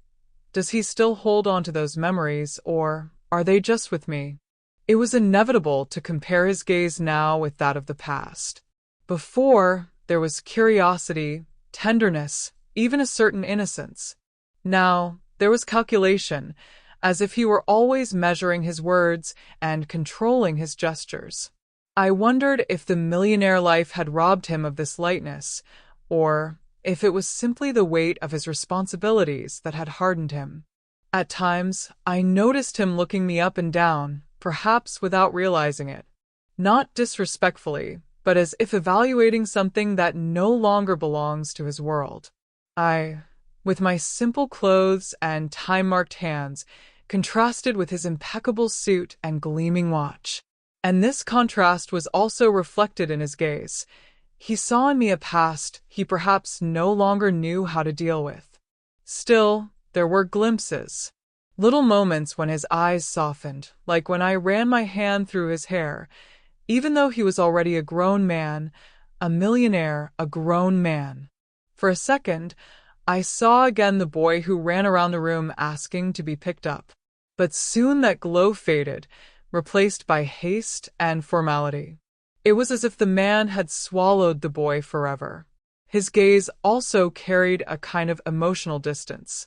does he still hold on to those memories, or are they just with me? It was inevitable to compare his gaze now with that of the past. Before, there was curiosity, tenderness, even a certain innocence. Now, there was calculation, as if he were always measuring his words and controlling his gestures. I wondered if the millionaire life had robbed him of this lightness, or if it was simply the weight of his responsibilities that had hardened him. At times, I noticed him looking me up and down, perhaps without realizing it. Not disrespectfully, but as if evaluating something that no longer belongs to his world. I, with my simple clothes and time-marked hands, contrasted with his impeccable suit and gleaming watch. And this contrast was also reflected in his gaze. He saw in me a past he perhaps no longer knew how to deal with. Still, there were glimpses. Little moments when his eyes softened, like when I ran my hand through his hair. Even though he was already a grown man, a millionaire, a grown man. For a second, I saw again the boy who ran around the room asking to be picked up. But soon that glow faded, replaced by haste and formality. It was as if the man had swallowed the boy forever. His gaze also carried a kind of emotional distance.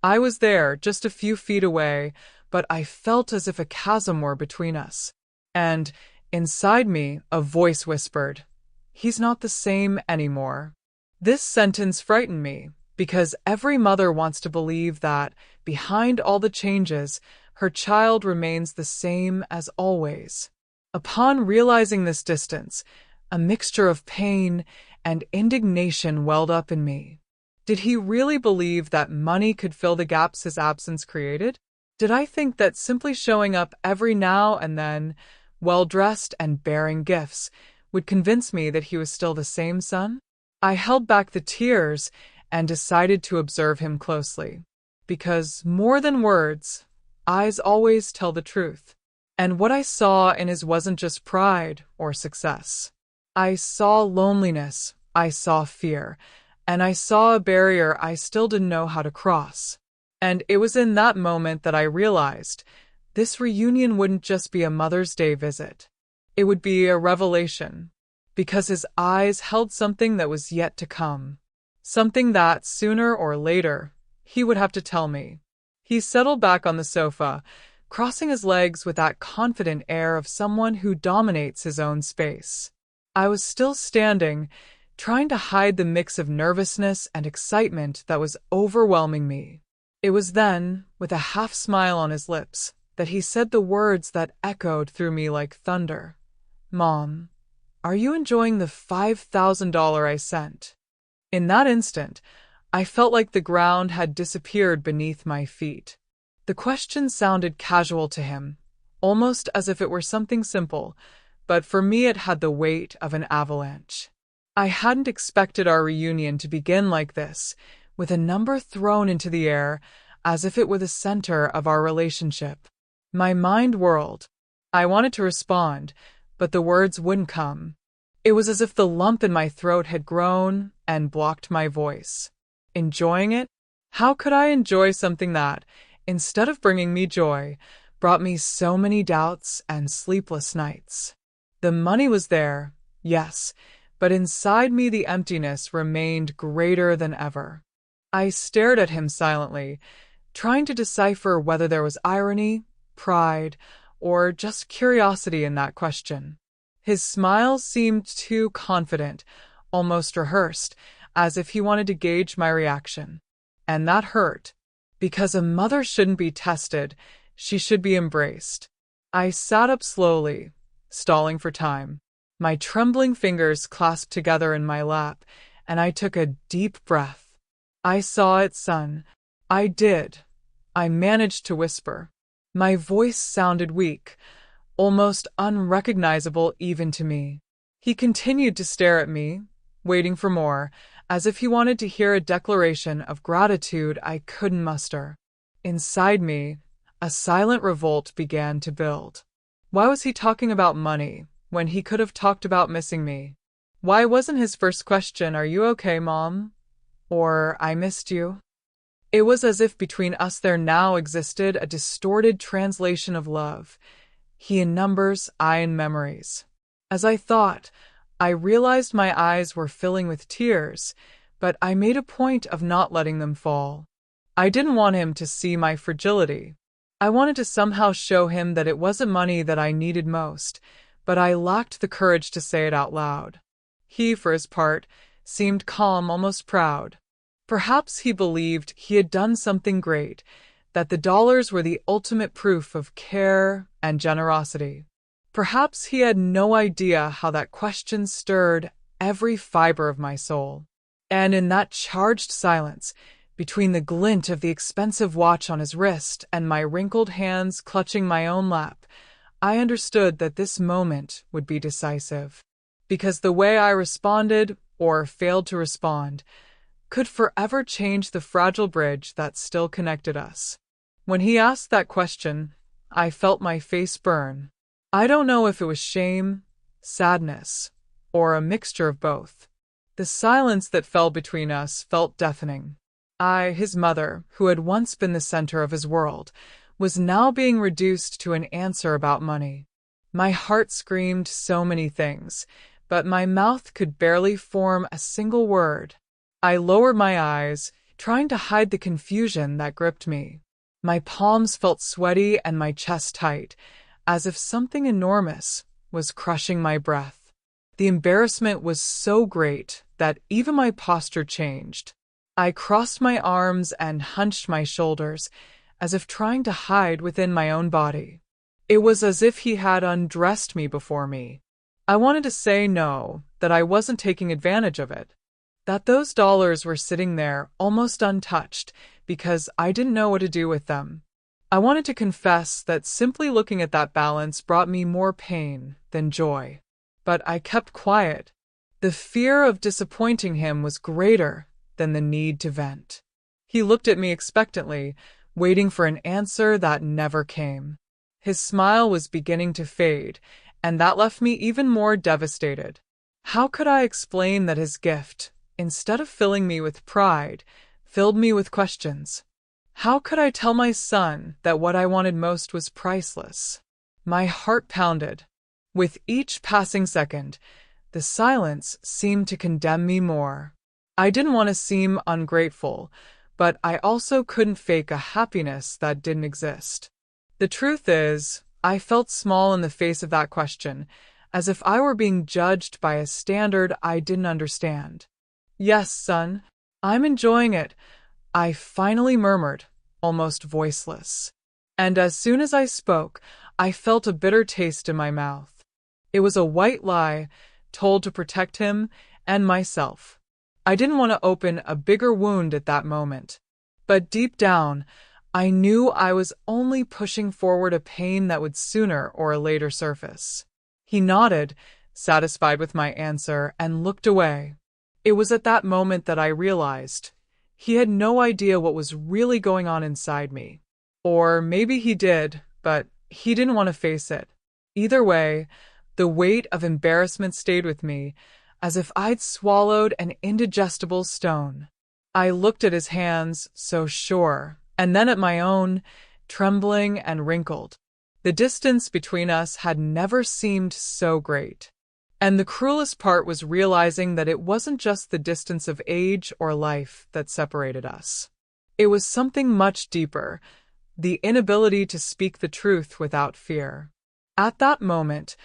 I was there, just a few feet away, but I felt as if a chasm were between us. And, inside me, a voice whispered, "He's not the same anymore." This sentence frightened me, because every mother wants to believe that, behind all the changes, Her child remains the same as always. Upon realizing this distance, a mixture of pain and indignation welled up in me. Did he really believe that money could fill the gaps his absence created? Did I think that simply showing up every now and then, well-dressed and bearing gifts, would convince me that he was still the same son? I held back the tears and decided to observe him closely. Because more than words, eyes always tell the truth. And what I saw in his wasn't just pride or success. I saw loneliness, I saw fear, and I saw a barrier I still didn't know how to cross. And it was in that moment that I realized this reunion wouldn't just be a Mother's Day visit. It would be a revelation, because his eyes held something that was yet to come. Something that, sooner or later, he would have to tell me. He settled back on the sofa, crossing his legs with that confident air of someone who dominates his own space. I was still standing, trying to hide the mix of nervousness and excitement that was overwhelming me. It was then, with a half-smile on his lips, that he said the words that echoed through me like thunder. "Mom, are you enjoying the $5,000 I sent?" In that instant, I felt like the ground had disappeared beneath my feet. The question sounded casual to him, almost as if it were something simple, but for me it had the weight of an avalanche. I hadn't expected our reunion to begin like this, with a number thrown into the air as if it were the center of our relationship. My mind whirled. I wanted to respond, but the words wouldn't come. It was as if the lump in my throat had grown and blocked my voice. Enjoying it? How could I enjoy something that, instead of bringing me joy, brought me so many doubts and sleepless nights? The money was there, yes, but inside me the emptiness remained greater than ever. I stared at him silently, trying to decipher whether there was irony, pride, or just curiosity in that question. His smile seemed too confident, almost rehearsed, as if he wanted to gauge my reaction. And that hurt, because a mother shouldn't be tested, she should be embraced. I sat up slowly, stalling for time. My trembling fingers clasped together in my lap, and I took a deep breath. "I saw it, son. I did." I managed to whisper. My voice sounded weak, almost unrecognizable even to me. He continued to stare at me, waiting for more, as if he wanted to hear a declaration of gratitude I couldn't muster. Inside me, a silent revolt began to build. Why was he talking about money when he could have talked about missing me? Why wasn't his first question, "Are you okay, Mom?" or "I missed you"? It was as if between us there now existed a distorted translation of love, he in numbers, I in memories. As I thought, I realized my eyes were filling with tears, but I made a point of not letting them fall. I didn't want him to see my fragility. I wanted to somehow show him that it wasn't money that I needed most, but I lacked the courage to say it out loud. He, for his part, seemed calm, almost proud. Perhaps he believed he had done something great, that the dollars were the ultimate proof of care and generosity. Perhaps he had no idea how that question stirred every fiber of my soul. And in that charged silence, between the glint of the expensive watch on his wrist and my wrinkled hands clutching my own lap, I understood that this moment would be decisive. Because the way I responded, or failed to respond, could forever change the fragile bridge that still connected us. When he asked that question, I felt my face burn. I don't know if it was shame, sadness, or a mixture of both. The silence that fell between us felt deafening. I, his mother, who had once been the center of his world, was now being reduced to an answer about money. My heart screamed so many things, but my mouth could barely form a single word. I lowered my eyes, trying to hide the confusion that gripped me. My palms felt sweaty and my chest tight, as if something enormous was crushing my breath. The embarrassment was so great that even my posture changed. I crossed my arms and hunched my shoulders, as if trying to hide within my own body. It was as if he had undressed me before me. I wanted to say no, that I wasn't taking advantage of it, that those dollars were sitting there almost untouched because I didn't know what to do with them. I wanted to confess that simply looking at that balance brought me more pain than joy. But I kept quiet. The fear of disappointing him was greater than the need to vent. He looked at me expectantly, waiting for an answer that never came. His smile was beginning to fade, and that left me even more devastated. How could I explain that his gift, instead of filling me with pride, filled me with questions? How could I tell my son that what I wanted most was priceless? My heart pounded. With each passing second, the silence seemed to condemn me more. I didn't want to seem ungrateful, but I also couldn't fake a happiness that didn't exist. The truth is, I felt small in the face of that question, as if I were being judged by a standard I didn't understand. "Yes, son, I'm enjoying it," I finally murmured, almost voiceless. And as soon as I spoke, I felt a bitter taste in my mouth. It was a white lie, told to protect him and myself. I didn't want to open a bigger wound at that moment. But deep down, I knew I was only pushing forward a pain that would sooner or later surface. He nodded, satisfied with my answer, and looked away. It was at that moment that I realized he had no idea what was really going on inside me. Or maybe he did, but he didn't want to face it. Either way, the weight of embarrassment stayed with me, as if I'd swallowed an indigestible stone. I looked at his hands, so sure, and then at my own, trembling and wrinkled. The distance between us had never seemed so great. And the cruelest part was realizing that it wasn't just the distance of age or life that separated us. It was something much deeper, the inability to speak the truth without fear. At that moment,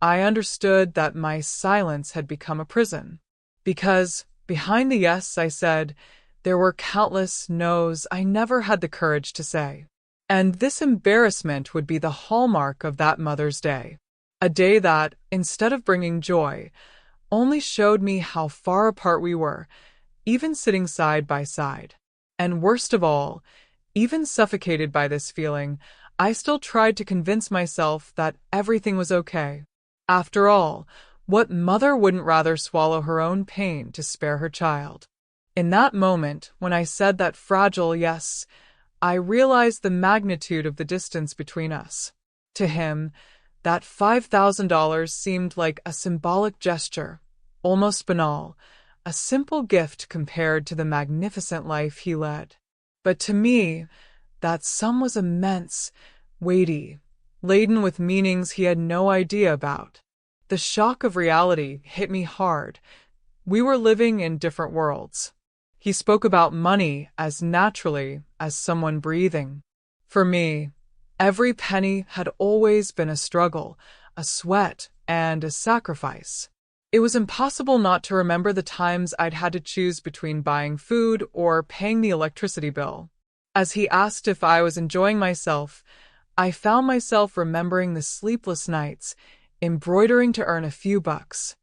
I understood that my silence had become a prison. Because, behind the yes I said, there were countless no's I never had the courage to say. And this embarrassment would be the hallmark of that Mother's Day. A day that, instead of bringing joy, only showed me how far apart we were, even sitting side by side. And worst of all, even suffocated by this feeling, I still tried to convince myself that everything was okay. After all, what mother wouldn't rather swallow her own pain to spare her child? In that moment, when I said that fragile yes, I realized the magnitude of the distance between us. To him, that $5,000 seemed like a symbolic gesture, almost banal, a simple gift compared to the magnificent life he led. But to me, that sum was immense, weighty, laden with meanings he had no idea about. The shock of reality hit me hard. We were living in different worlds. He spoke about money as naturally as someone breathing. For me, every penny had always been a struggle, a sweat, and a sacrifice. It was impossible not to remember the times I'd had to choose between buying food or paying the electricity bill. As he asked if I was enjoying myself, I found myself remembering the sleepless nights, embroidering to earn a few bucks.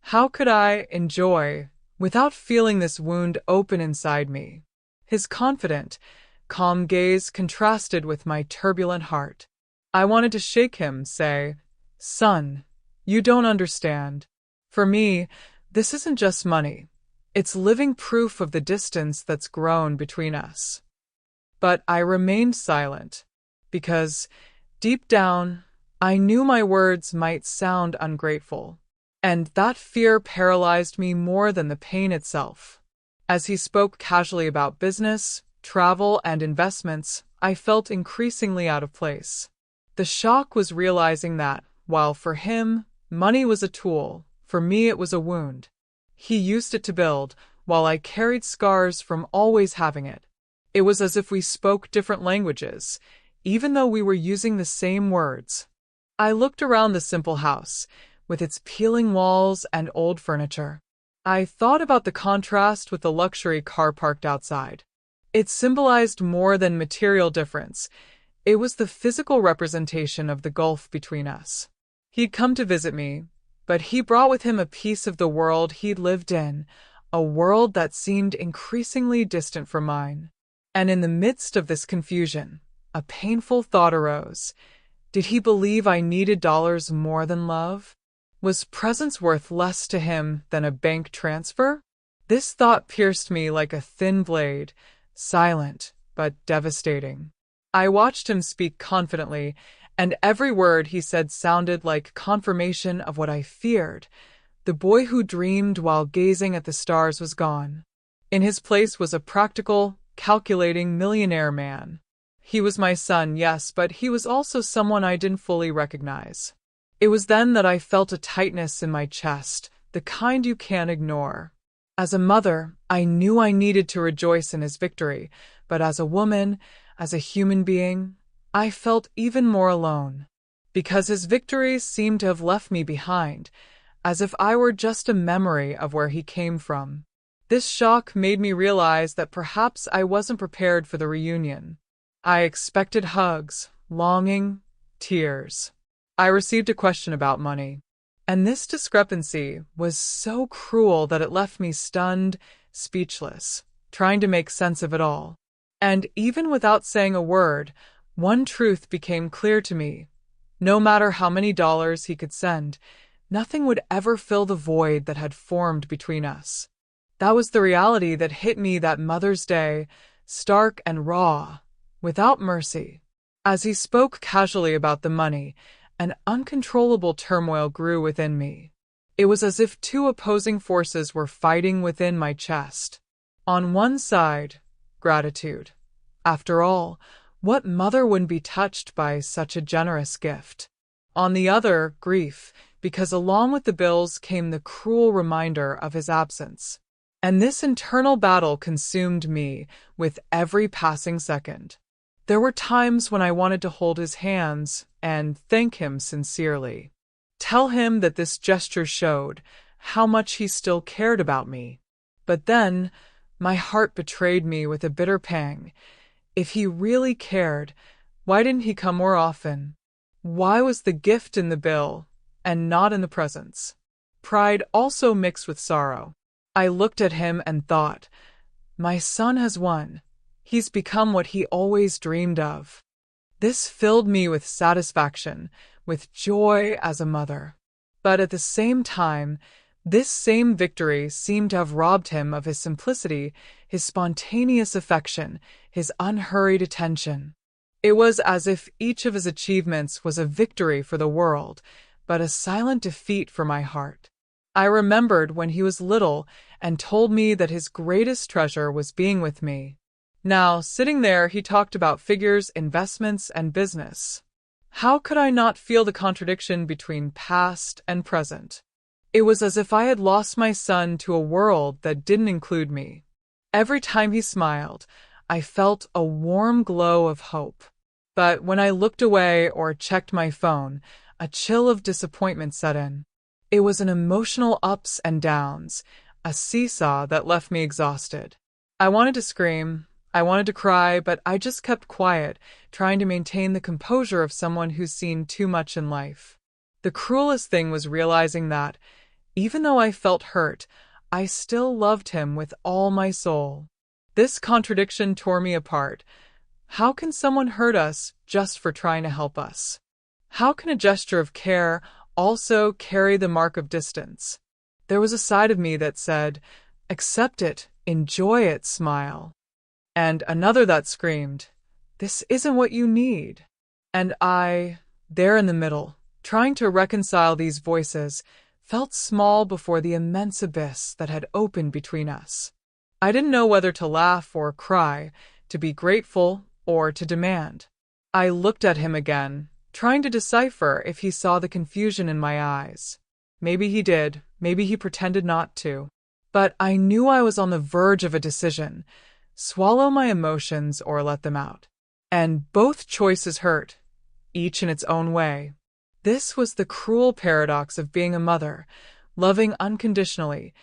How could I enjoy without feeling this wound open inside me? His confident, calm gaze contrasted with my turbulent heart. I wanted to shake him, say, "Son, you don't understand. For me, this isn't just money. It's living proof of the distance that's grown between us." But I remained silent, because, deep down, I knew my words might sound ungrateful, and that fear paralyzed me more than the pain itself. As he spoke casually about business, travel, and investments, I felt increasingly out of place. The shock was realizing that, while for him, money was a tool, for me it was a wound. He used it to build, while I carried scars from always having it. It was as if we spoke different languages, even though we were using the same words. I looked around the simple house, with its peeling walls and old furniture. I thought about the contrast with the luxury car parked outside. It symbolized more than material difference. It was the physical representation of the gulf between us. He'd come to visit me, but he brought with him a piece of the world he'd lived in, a world that seemed increasingly distant from mine. And in the midst of this confusion, a painful thought arose. Did he believe I needed dollars more than love? Was presence worth less to him than a bank transfer? This thought pierced me like a thin blade, silent but devastating. I watched him speak confidently, and every word he said sounded like confirmation of what I feared. The boy who dreamed while gazing at the stars was gone. In his place was a practical, calculating millionaire man. He was my son, yes, but he was also someone I didn't fully recognize. It was then that I felt a tightness in my chest, the kind you can't ignore. As a mother, I knew I needed to rejoice in his victory, but as a woman, as a human being, I felt even more alone. Because his victories seemed to have left me behind, as if I were just a memory of where he came from. This shock made me realize that perhaps I wasn't prepared for the reunion. I expected hugs, longing, tears. I received a question about money. And this discrepancy was so cruel that it left me stunned, speechless, trying to make sense of it all. And even without saying a word, one truth became clear to me. No matter how many dollars he could send, nothing would ever fill the void that had formed between us. That was the reality that hit me that Mother's Day, stark and raw, without mercy. As he spoke casually about the money, an uncontrollable turmoil grew within me. It was as if two opposing forces were fighting within my chest. On one side, gratitude. After all, what mother wouldn't be touched by such a generous gift? On the other, grief, because along with the bills came the cruel reminder of his absence. And this internal battle consumed me with every passing second. There were times when I wanted to hold his hands and thank him sincerely. Tell him that this gesture showed how much he still cared about me. But then, my heart betrayed me with a bitter pang. If he really cared, why didn't he come more often? Why was the gift in the bill and not in the presents? Pride also mixed with sorrow. I looked at him and thought, my son has won. He's become what he always dreamed of. This filled me with satisfaction, with joy as a mother. But at the same time, this same victory seemed to have robbed him of his simplicity, his spontaneous affection, his unhurried attention. It was as if each of his achievements was a victory for the world, but a silent defeat for my heart. I remembered when he was little and told me that his greatest treasure was being with me. Now, sitting there, he talked about figures, investments, and business. How could I not feel the contradiction between past and present? It was as if I had lost my son to a world that didn't include me. Every time he smiled, I felt a warm glow of hope. But when I looked away or checked my phone, a chill of disappointment set in. It was an emotional ups and downs, a seesaw that left me exhausted. I wanted to scream, I wanted to cry, but I just kept quiet, trying to maintain the composure of someone who's seen too much in life. The cruelest thing was realizing that, even though I felt hurt, I still loved him with all my soul. This contradiction tore me apart. How can someone hurt us just for trying to help us? How can a gesture of care also carry the mark of distance? There was a side of me that said, accept it, enjoy it, smile. And another that screamed, this isn't what you need. And I, there in the middle, trying to reconcile these voices, felt small before the immense abyss that had opened between us. I didn't know whether to laugh or cry, to be grateful or to demand. I looked at him again, trying to decipher if he saw the confusion in my eyes. Maybe he did, maybe he pretended not to. But I knew I was on the verge of a decision. Swallow my emotions or let them out. And both choices hurt, each in its own way. This was the cruel paradox of being a mother, loving unconditionally,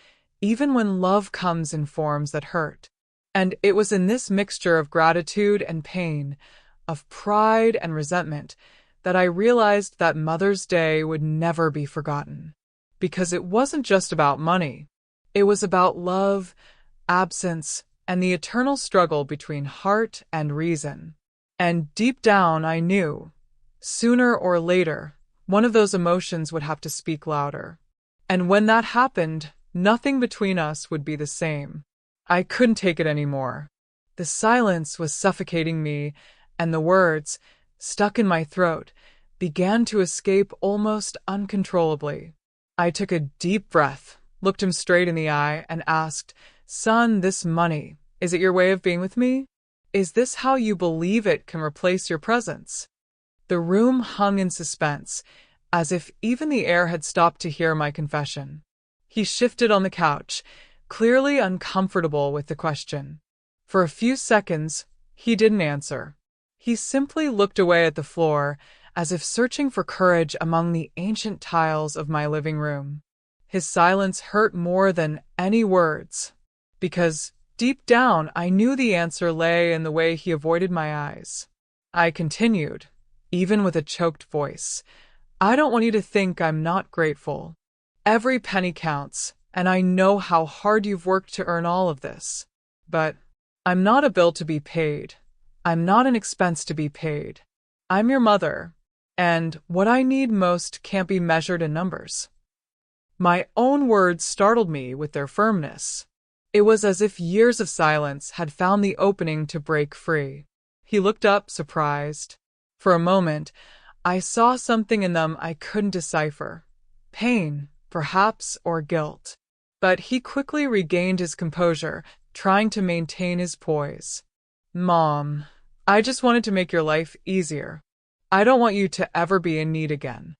even when love comes in forms that hurt. And it was in this mixture of gratitude and pain, of pride and resentment, that I realized that Mother's Day would never be forgotten. Because it wasn't just about money. It was about love, absence, and the eternal struggle between heart and reason. And deep down I knew, sooner or later, one of those emotions would have to speak louder. And when that happened, nothing between us would be the same. I couldn't take it anymore. The silence was suffocating me, and the words, stuck in my throat, began to escape almost uncontrollably. I took a deep breath, looked him straight in the eye, and asked, "Son, this money, is it your way of being with me? Is this how you believe it can replace your presence?" The room hung in suspense, as if even the air had stopped to hear my confession. He shifted on the couch, clearly uncomfortable with the question. For a few seconds, he didn't answer. He simply looked away at the floor, as if searching for courage among the ancient tiles of my living room. His silence hurt more than any words, because deep down I knew the answer lay in the way he avoided my eyes. I continued, even with a choked voice, "I don't want you to think I'm not grateful. Every penny counts, and I know how hard you've worked to earn all of this. But I'm not a bill to be paid. I'm not an expense to be paid. I'm your mother, and what I need most can't be measured in numbers." My own words startled me with their firmness. It was as if years of silence had found the opening to break free. He looked up, surprised. For a moment, I saw something in them I couldn't decipher. Pain, perhaps, or guilt. But he quickly regained his composure, trying to maintain his poise. "Mom, I just wanted to make your life easier. I don't want you to ever be in need again."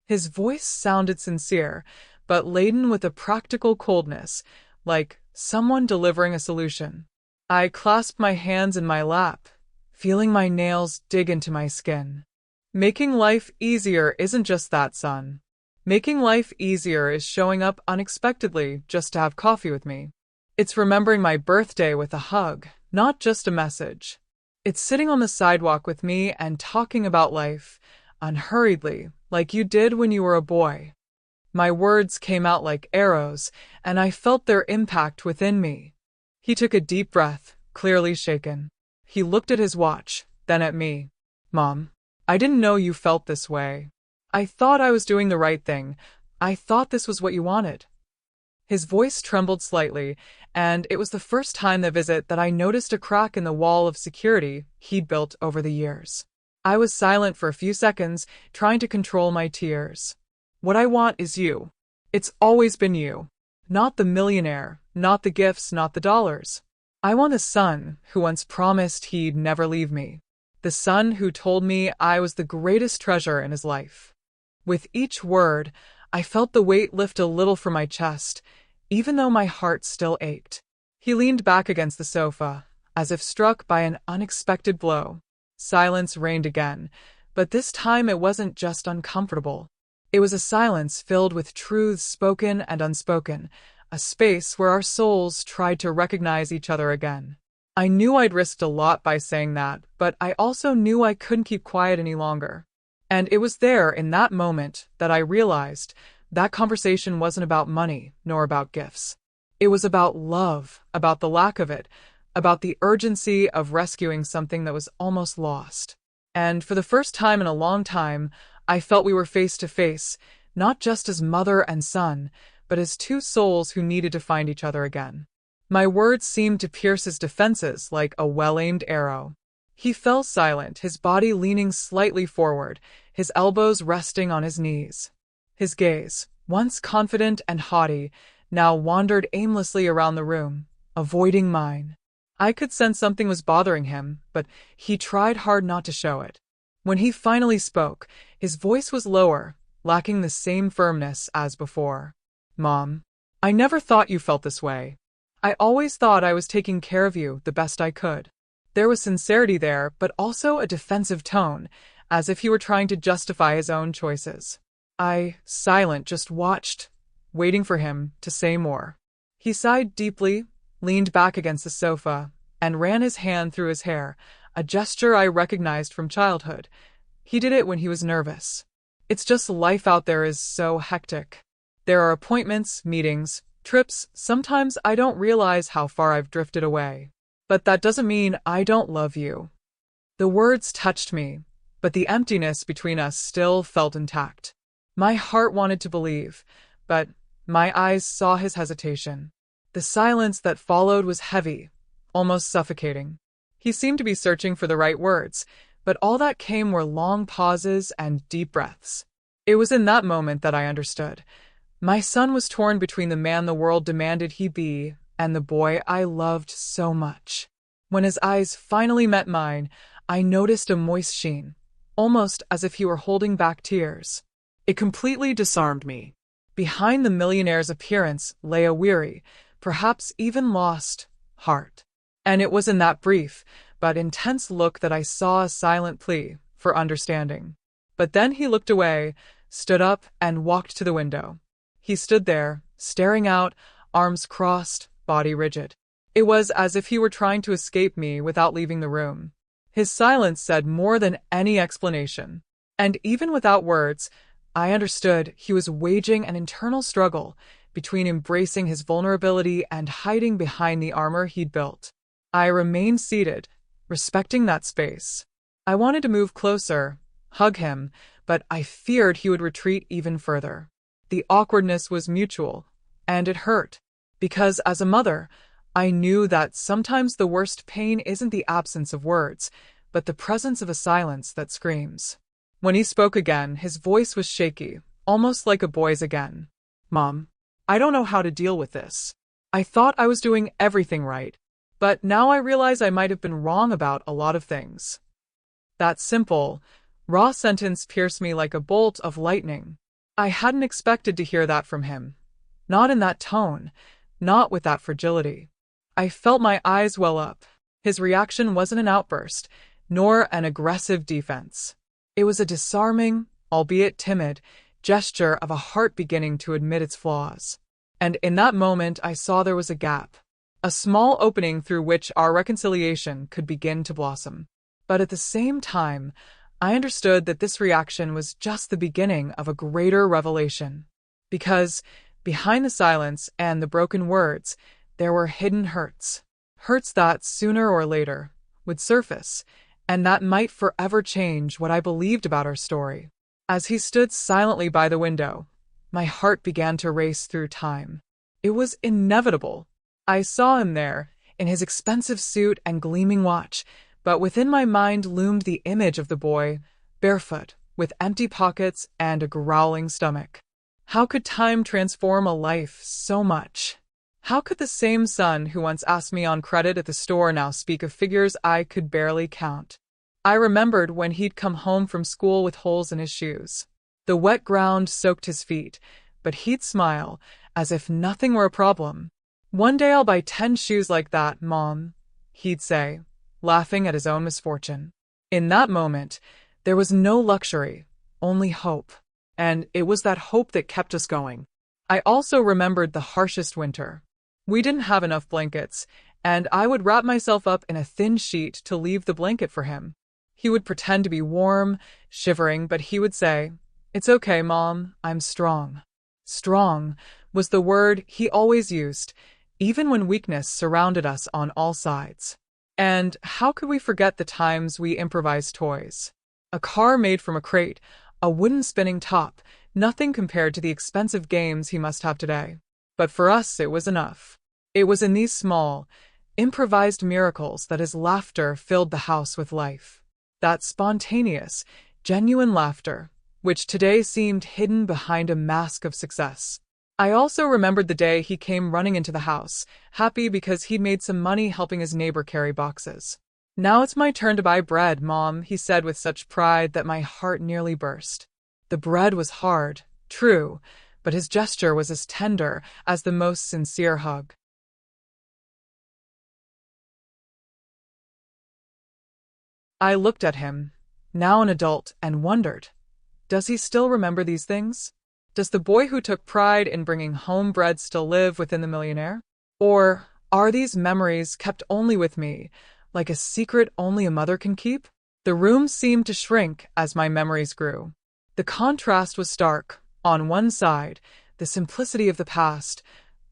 His voice sounded sincere, but laden with a practical coldness, like someone delivering a solution. I clasped my hands in my lap, feeling my nails dig into my skin. Making life easier isn't just that, son. Making life easier is showing up unexpectedly just to have coffee with me. It's remembering my birthday with a hug, not just a message. It's sitting on the sidewalk with me and talking about life, unhurriedly, like you did when you were a boy. My words came out like arrows, and I felt their impact within me. He took a deep breath, clearly shaken. He looked at his watch, then at me. "Mom, I didn't know you felt this way. I thought I was doing the right thing. I thought this was what you wanted." His voice trembled slightly, and it was the first time that visit that I noticed a crack in the wall of security he'd built over the years. I was silent for a few seconds, trying to control my tears. "What I want is you. It's always been you. Not the millionaire, not the gifts, not the dollars. I want the son who once promised he'd never leave me. The son who told me I was the greatest treasure in his life." With each word, I felt the weight lift a little from my chest, even though my heart still ached. He leaned back against the sofa, as if struck by an unexpected blow. Silence reigned again, but this time it wasn't just uncomfortable. It was a silence filled with truths spoken and unspoken, a space where our souls tried to recognize each other again. I knew I'd risked a lot by saying that, but I also knew I couldn't keep quiet any longer. And it was there, in that moment, that I realized that conversation wasn't about money, nor about gifts. It was about love, about the lack of it, about the urgency of rescuing something that was almost lost. And for the first time in a long time, I felt we were face to face, not just as mother and son, but as two souls who needed to find each other again. My words seemed to pierce his defenses like a well-aimed arrow. He fell silent, his body leaning slightly forward, his elbows resting on his knees. His gaze, once confident and haughty, now wandered aimlessly around the room, avoiding mine. I could sense something was bothering him, but he tried hard not to show it. When he finally spoke, his voice was lower, lacking the same firmness as before. "Mom, I never thought you felt this way. I always thought I was taking care of you the best I could." There was sincerity there, but also a defensive tone, as if he were trying to justify his own choices. I, silent, just watched, waiting for him to say more. He sighed deeply, leaned back against the sofa, and ran his hand through his hair, a gesture I recognized from childhood. He did it when he was nervous. It's just life out there is so hectic. There are appointments, meetings, trips. Sometimes I don't realize how far I've drifted away. But that doesn't mean I don't love you. The words touched me, but the emptiness between us still felt intact. My heart wanted to believe, but my eyes saw his hesitation. The silence that followed was heavy, almost suffocating. He seemed to be searching for the right words, but all that came were long pauses and deep breaths. It was in that moment that I understood. My son was torn between the man the world demanded he be and the boy I loved so much. When his eyes finally met mine, I noticed a moist sheen, almost as if he were holding back tears. It completely disarmed me. Behind the millionaire's appearance lay a weary, perhaps even lost, heart. And it was in that brief, but intense look that I saw a silent plea for understanding. But then he looked away, stood up, and walked to the window. He stood there, staring out, arms crossed, body rigid. It was as if he were trying to escape me without leaving the room. His silence said more than any explanation. And even without words, I understood he was waging an internal struggle between embracing his vulnerability and hiding behind the armor he'd built. I remained seated, respecting that space. I wanted to move closer, hug him, but I feared he would retreat even further. The awkwardness was mutual, and it hurt, because as a mother, I knew that sometimes the worst pain isn't the absence of words, but the presence of a silence that screams. When he spoke again, his voice was shaky, almost like a boy's again. "Mom, I don't know how to deal with this. I thought I was doing everything right, but now I realize I might have been wrong about a lot of things." That simple, raw sentence pierced me like a bolt of lightning. I hadn't expected to hear that from him. Not in that tone, not with that fragility. I felt my eyes well up. His reaction wasn't an outburst, nor an aggressive defense. It was a disarming, albeit timid, gesture of a heart beginning to admit its flaws. And in that moment, I saw there was a gap, a small opening through which our reconciliation could begin to blossom. But at the same time, I understood that this reaction was just the beginning of a greater revelation. Because behind the silence and the broken words, there were hidden hurts. Hurts that, sooner or later, would surface, and that might forever change what I believed about our story. As he stood silently by the window, my heart began to race through time. It was inevitable. I saw him there, in his expensive suit and gleaming watch, but within my mind loomed the image of the boy, barefoot, with empty pockets and a growling stomach. How could time transform a life so much? How could the same son who once asked me on credit at the store now speak of figures I could barely count? I remembered when he'd come home from school with holes in his shoes. The wet ground soaked his feet, but he'd smile, as if nothing were a problem. "One day I'll buy 10 shoes like that, Mom," he'd say, laughing at his own misfortune. In that moment, there was no luxury, only hope. And it was that hope that kept us going. I also remembered the harshest winter. We didn't have enough blankets, and I would wrap myself up in a thin sheet to leave the blanket for him. He would pretend to be warm, shivering, but he would say, "It's okay, Mom, I'm strong." Strong was the word he always used, even when weakness surrounded us on all sides. And how could we forget the times we improvised toys? A car made from a crate, a wooden spinning top, nothing compared to the expensive games he must have today. But for us, it was enough. It was in these small, improvised miracles that his laughter filled the house with life. That spontaneous, genuine laughter, which today seemed hidden behind a mask of success. I also remembered the day he came running into the house, happy because he'd made some money helping his neighbor carry boxes. "Now it's my turn to buy bread, Mom," he said with such pride that my heart nearly burst. The bread was hard, true, but his gesture was as tender as the most sincere hug. I looked at him, now an adult, and wondered, does he still remember these things? Does the boy who took pride in bringing home bread still live within the millionaire? Or Are these memories kept only with me, like a secret only a mother can keep? The room seemed to shrink as my memories grew. The contrast was stark. On one side, the simplicity of the past;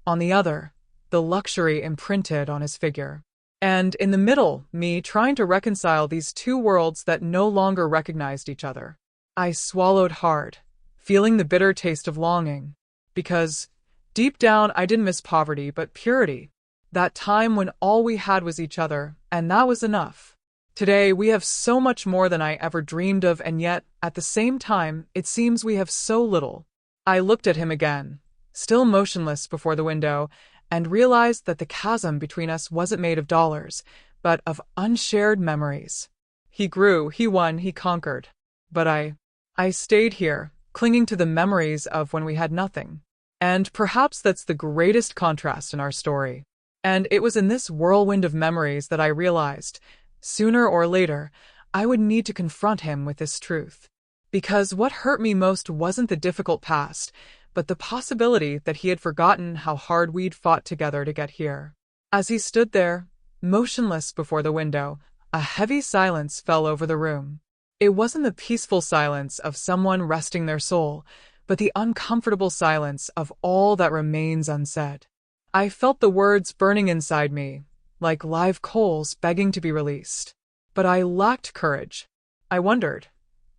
on the other, the luxury imprinted on his figure. And in the middle, me trying to reconcile these two worlds that no longer recognized each other. I swallowed hard, feeling the bitter taste of longing. Because, deep down, I didn't miss poverty, but purity. That time when all we had was each other, and that was enough. Today, we have so much more than I ever dreamed of, and yet, at the same time, it seems we have so little. I looked at him again, still motionless before the window, and realized that the chasm between us wasn't made of dollars, but of unshared memories. He grew, he won, he conquered. But I stayed here, clinging to the memories of when we had nothing. And perhaps that's the greatest contrast in our story. And it was in this whirlwind of memories that I realized, sooner or later, I would need to confront him with this truth. Because what hurt me most wasn't the difficult past, but the possibility that he had forgotten how hard we'd fought together to get here. As he stood there, motionless before the window, a heavy silence fell over the room. It wasn't the peaceful silence of someone resting their soul, but the uncomfortable silence of all that remains unsaid. I felt the words burning inside me, like live coals begging to be released. But I lacked courage. I wondered,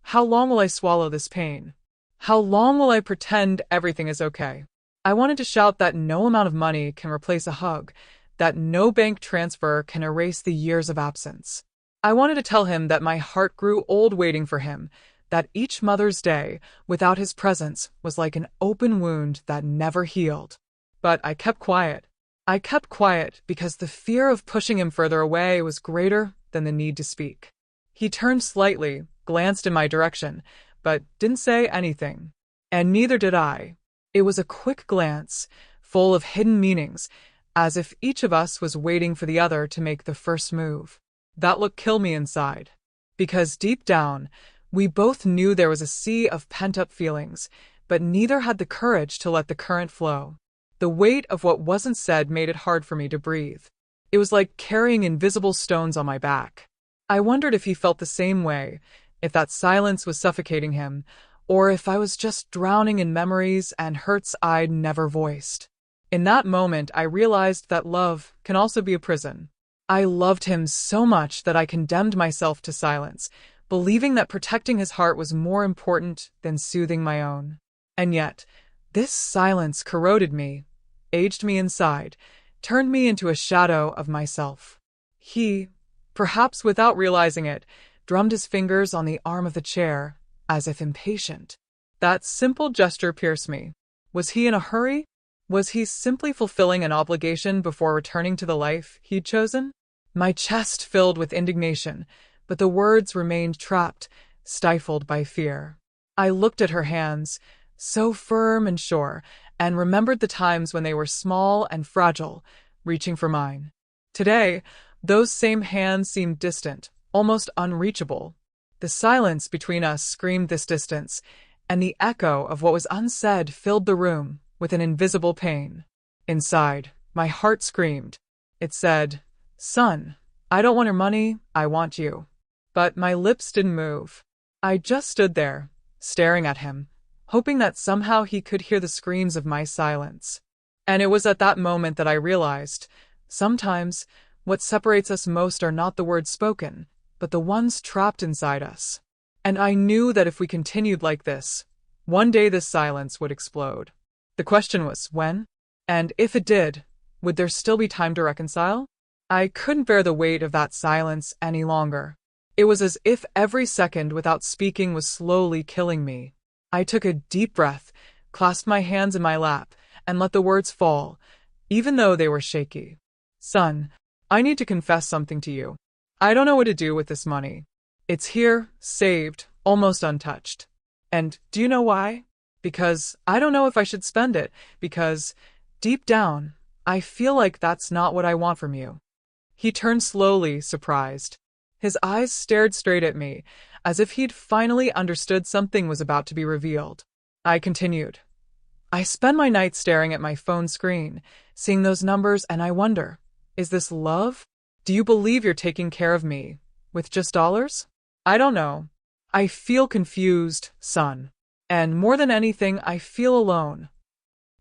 how long will I swallow this pain? How long will I pretend everything is okay? I wanted to shout that no amount of money can replace a hug, that no bank transfer can erase the years of absence. I wanted to tell him that my heart grew old waiting for him, that each Mother's Day without his presence was like an open wound that never healed. But I kept quiet. I kept quiet because the fear of pushing him further away was greater than the need to speak. He turned slightly, glanced in my direction, but didn't say anything. And neither did I. It was a quick glance, full of hidden meanings, as if each of us was waiting for the other to make the first move. That look killed me inside. Because deep down, we both knew there was a sea of pent-up feelings, but neither had the courage to let the current flow. The weight of what wasn't said made it hard for me to breathe. It was like carrying invisible stones on my back. I wondered if he felt the same way, if that silence was suffocating him, or if I was just drowning in memories and hurts I'd never voiced. In that moment, I realized that love can also be a prison. I loved him so much that I condemned myself to silence, believing that protecting his heart was more important than soothing my own. And yet, this silence corroded me, aged me inside, turned me into a shadow of myself. He, perhaps without realizing it, drummed his fingers on the arm of the chair, as if impatient. That simple gesture pierced me. Was he in a hurry? Was he simply fulfilling an obligation before returning to the life he'd chosen? My chest filled with indignation, but the words remained trapped, stifled by fear. I looked at her hands, so firm and sure, and remembered the times when they were small and fragile, reaching for mine. Today, those same hands seemed distant, almost unreachable. The silence between us screamed this distance, and the echo of what was unsaid filled the room with an invisible pain. Inside, my heart screamed. It said, "Son, I don't want your money, I want you." But my lips didn't move. I just stood there, staring at him, hoping that somehow he could hear the screams of my silence. And it was at that moment that I realized, sometimes, what separates us most are not the words spoken, but the ones trapped inside us. And I knew that if we continued like this, one day this silence would explode. The question was, when? And if it did, would there still be time to reconcile? I couldn't bear the weight of that silence any longer. It was as if every second without speaking was slowly killing me. I took a deep breath, clasped my hands in my lap, and let the words fall, even though they were shaky. "Son, I need to confess something to you. I don't know what to do with this money. It's here, saved, almost untouched. And do you know why? Because I don't know if I should spend it, because, deep down, I feel like that's not what I want from you." He turned slowly, surprised. His eyes stared straight at me, as if he'd finally understood something was about to be revealed. I continued. "I spend my nights staring at my phone screen, seeing those numbers, and I wonder, Is this love? Do you believe you're taking care of me with just dollars? I don't know. I feel confused, son. And more than anything, I feel alone.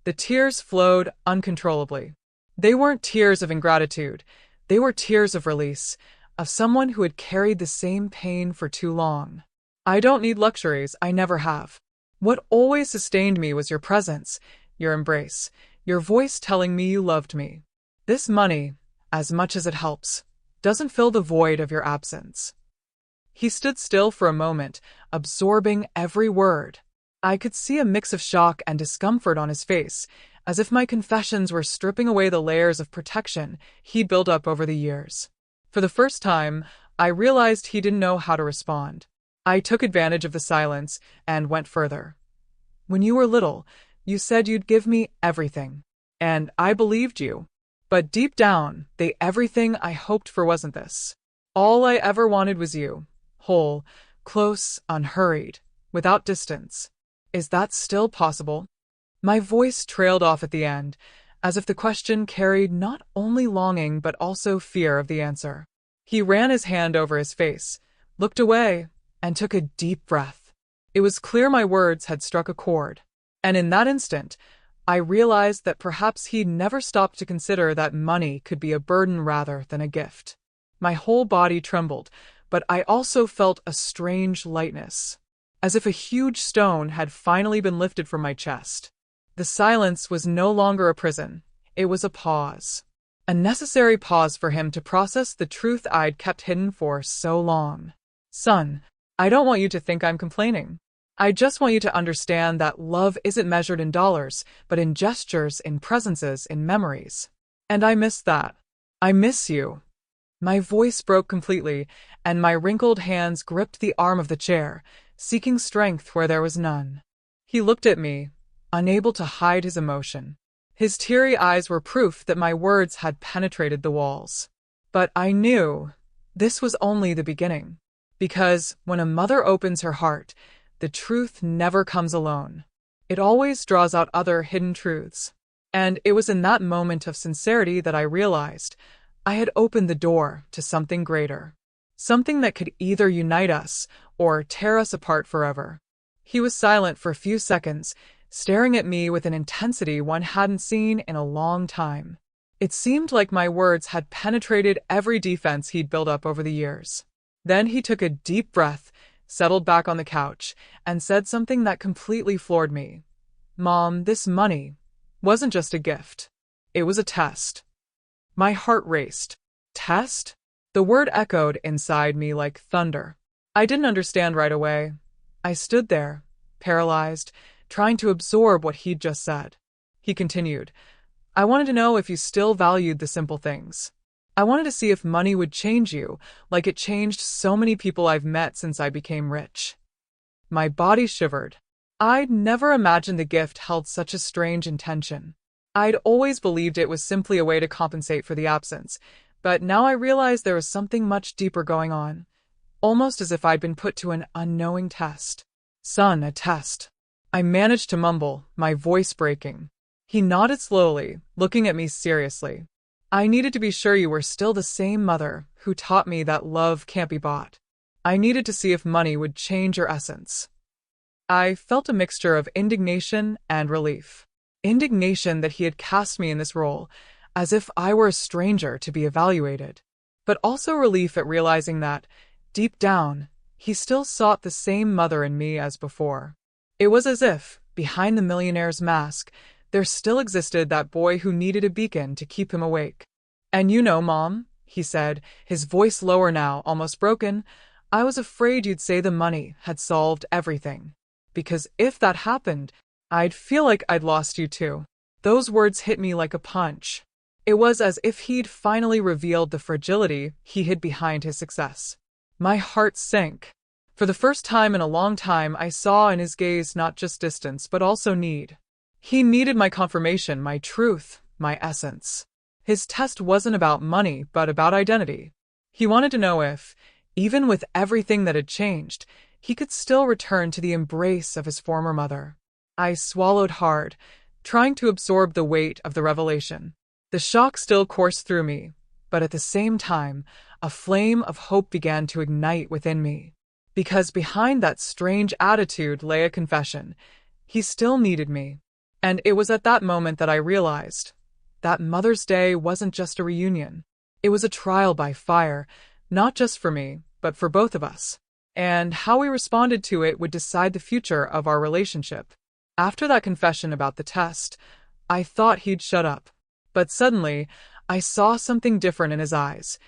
The tears flowed uncontrollably. They weren't tears of ingratitude. They were tears of release, of someone who had carried the same pain for too long. I don't need luxuries, I never have. What always sustained me was your presence, your embrace, your voice telling me you loved me. This money, as much as it helps, doesn't fill the void of your absence. He stood still for a moment, absorbing every word. I could see a mix of shock and discomfort on his face, as if my confessions were stripping away the layers of protection he'd built up over the years. For the first time, I realized he didn't know how to respond. I took advantage of the silence and went further. When you were little, you said you'd give me everything. And I believed you. But deep down, the everything I hoped for wasn't this. All I ever wanted was you. Whole, close, unhurried, without distance. Is that still possible? My voice trailed off at the end, as if the question carried not only longing but also fear of the answer. He ran his hand over his face, looked away, and took a deep breath. It was clear my words had struck a chord, and in that instant, I realized that perhaps he'd never stopped to consider that money could be a burden rather than a gift. My whole body trembled, but I also felt a strange lightness, as if a huge stone had finally been lifted from my chest. The silence was no longer a prison, it was a pause. A necessary pause for him to process the truth I'd kept hidden for so long. Son, I don't want you to think I'm complaining. I just want you to understand that love isn't measured in dollars, but in gestures, in presences, in memories. And I miss that. I miss you. My voice broke completely, and my wrinkled hands gripped the arm of the chair, seeking strength where there was none. He looked at me, unable to hide his emotion. His teary eyes were proof that my words had penetrated the walls. But I knew this was only the beginning. Because when a mother opens her heart, the truth never comes alone. It always draws out other hidden truths. And it was in that moment of sincerity that I realized I had opened the door to something greater. Something that could either unite us or tear us apart forever. He was silent for a few seconds, staring at me with an intensity one hadn't seen in a long time. It seemed like my words had penetrated every defense he'd built up over the years. Then he took a deep breath, settled back on the couch, and said something that completely floored me. Mom, this money wasn't just a gift. It was a test. My heart raced. Test? The word echoed inside me like thunder. I didn't understand right away. I stood there, paralyzed, trying to absorb what he'd just said. He continued, I wanted to know if you still valued the simple things. I wanted to see if money would change you, like it changed so many people I've met since I became rich. My body shivered. I'd never imagined the gift held such a strange intention. I'd always believed it was simply a way to compensate for the absence, but now I realized there was something much deeper going on, almost as if I'd been put to an unknowing test. Son, a test. I managed to mumble, my voice breaking. He nodded slowly, looking at me seriously. I needed to be sure you were still the same mother who taught me that love can't be bought. I needed to see if money would change your essence. I felt a mixture of indignation and relief. Indignation that he had cast me in this role, as if I were a stranger to be evaluated. But also relief at realizing that, deep down, he still sought the same mother in me as before. It was as if, behind the millionaire's mask, there still existed that boy who needed a beacon to keep him awake. And you know, Mom, he said, his voice lower now, almost broken, I was afraid you'd say the money had solved everything. Because if that happened, I'd feel like I'd lost you too. Those words hit me like a punch. It was as if he'd finally revealed the fragility he hid behind his success. My heart sank. For the first time in a long time, I saw in his gaze not just distance, but also need. He needed my confirmation, my truth, my essence. His test wasn't about money, but about identity. He wanted to know if, even with everything that had changed, he could still return to the embrace of his former mother. I swallowed hard, trying to absorb the weight of the revelation. The shock still coursed through me, But at the same time, a flame of hope began to ignite within me. Because behind that strange attitude lay a confession. He still needed me. And it was at that moment that I realized that Mother's Day wasn't just a reunion. It was a trial by fire, not just for me, but for both of us. And how we responded to it would decide the future of our relationship. After that confession about the test, I thought he'd shut up. But suddenly, I saw something different in his eyes.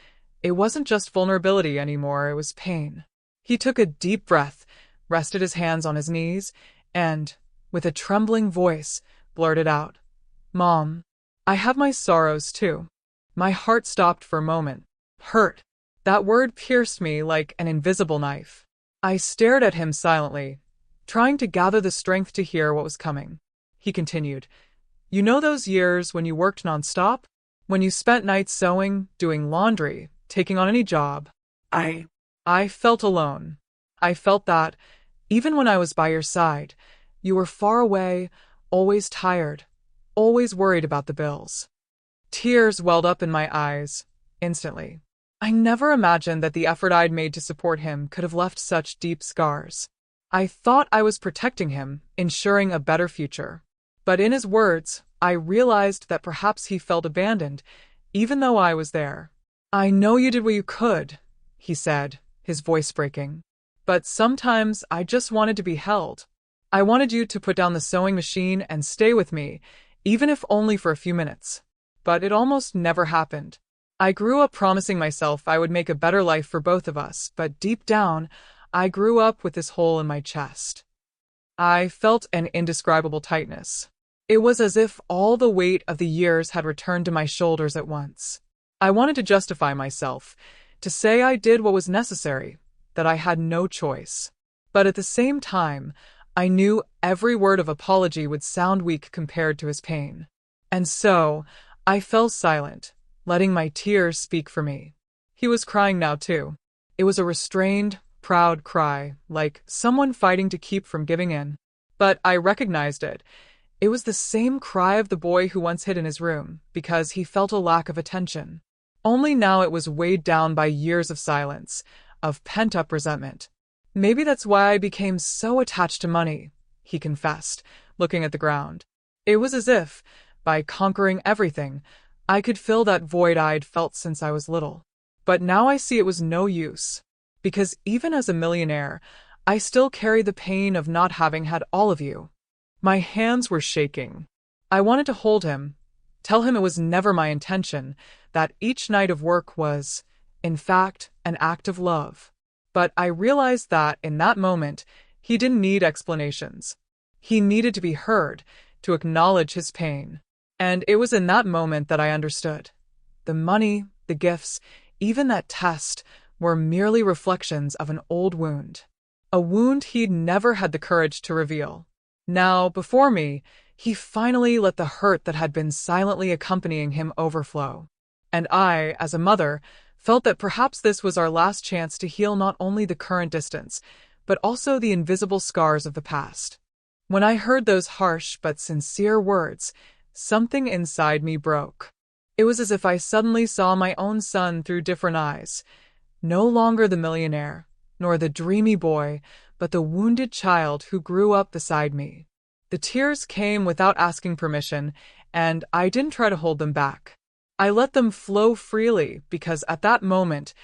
It wasn't just vulnerability anymore, it was pain. He took a deep breath, rested his hands on his knees, and, with a trembling voice, blurted out, "Mom, I have my sorrows too." My heart stopped for a moment. Hurt. That word pierced me like an invisible knife. I stared at him silently, trying to gather the strength to hear what was coming. He continued, "You know those years when you worked nonstop? When you spent nights sewing, doing laundry, taking on any job? I felt alone. I felt that, even when I was by your side, you were far away, always tired, always worried about the bills." Tears welled up in my eyes, instantly. I never imagined that the effort I'd made to support him could have left such deep scars. I thought I was protecting him, ensuring a better future. But in his words, I realized that perhaps he felt abandoned, even though I was there. "I know you did what you could," he said, his voice breaking. "But sometimes I just wanted to be held. I wanted you to put down the sewing machine and stay with me, even if only for a few minutes." But it almost never happened. I grew up promising myself I would make a better life for both of us, but deep down, I grew up with this hole in my chest. I felt an indescribable tightness. It was as if all the weight of the years had returned to my shoulders at once. I wanted to justify myself, to say I did what was necessary, that I had no choice. But at the same time, I knew every word of apology would sound weak compared to his pain. And so, I fell silent, letting my tears speak for me. He was crying now too. It was a restrained, proud cry, like someone fighting to keep from giving in. But I recognized it. It was the same cry of the boy who once hid in his room, because he felt a lack of attention. Only now it was weighed down by years of silence, of pent-up resentment. "Maybe that's why I became so attached to money," he confessed, looking at the ground. It was as if, by conquering everything, I could fill that void I'd felt since I was little. But now I see it was no use. Because even as a millionaire, I still carry the pain of not having had all of you. My hands were shaking. I wanted to hold him, tell him it was never my intention, that each night of work was, in fact, an act of love. But I realized that, in that moment, he didn't need explanations. He needed to be heard, to acknowledge his pain. And it was in that moment that I understood. The money, the gifts, even that test, were merely reflections of an old wound. A wound he'd never had the courage to reveal. Now, before me, he finally let the hurt that had been silently accompanying him overflow. And I, as a mother, felt that perhaps this was our last chance to heal not only the current distance, but also the invisible scars of the past. When I heard those harsh but sincere words, something inside me broke. It was as if I suddenly saw my own son through different eyes. No longer the millionaire, nor the dreamy boy, but the wounded child who grew up beside me. The tears came without asking permission, and I didn't try to hold them back. I let them flow freely because at that moment,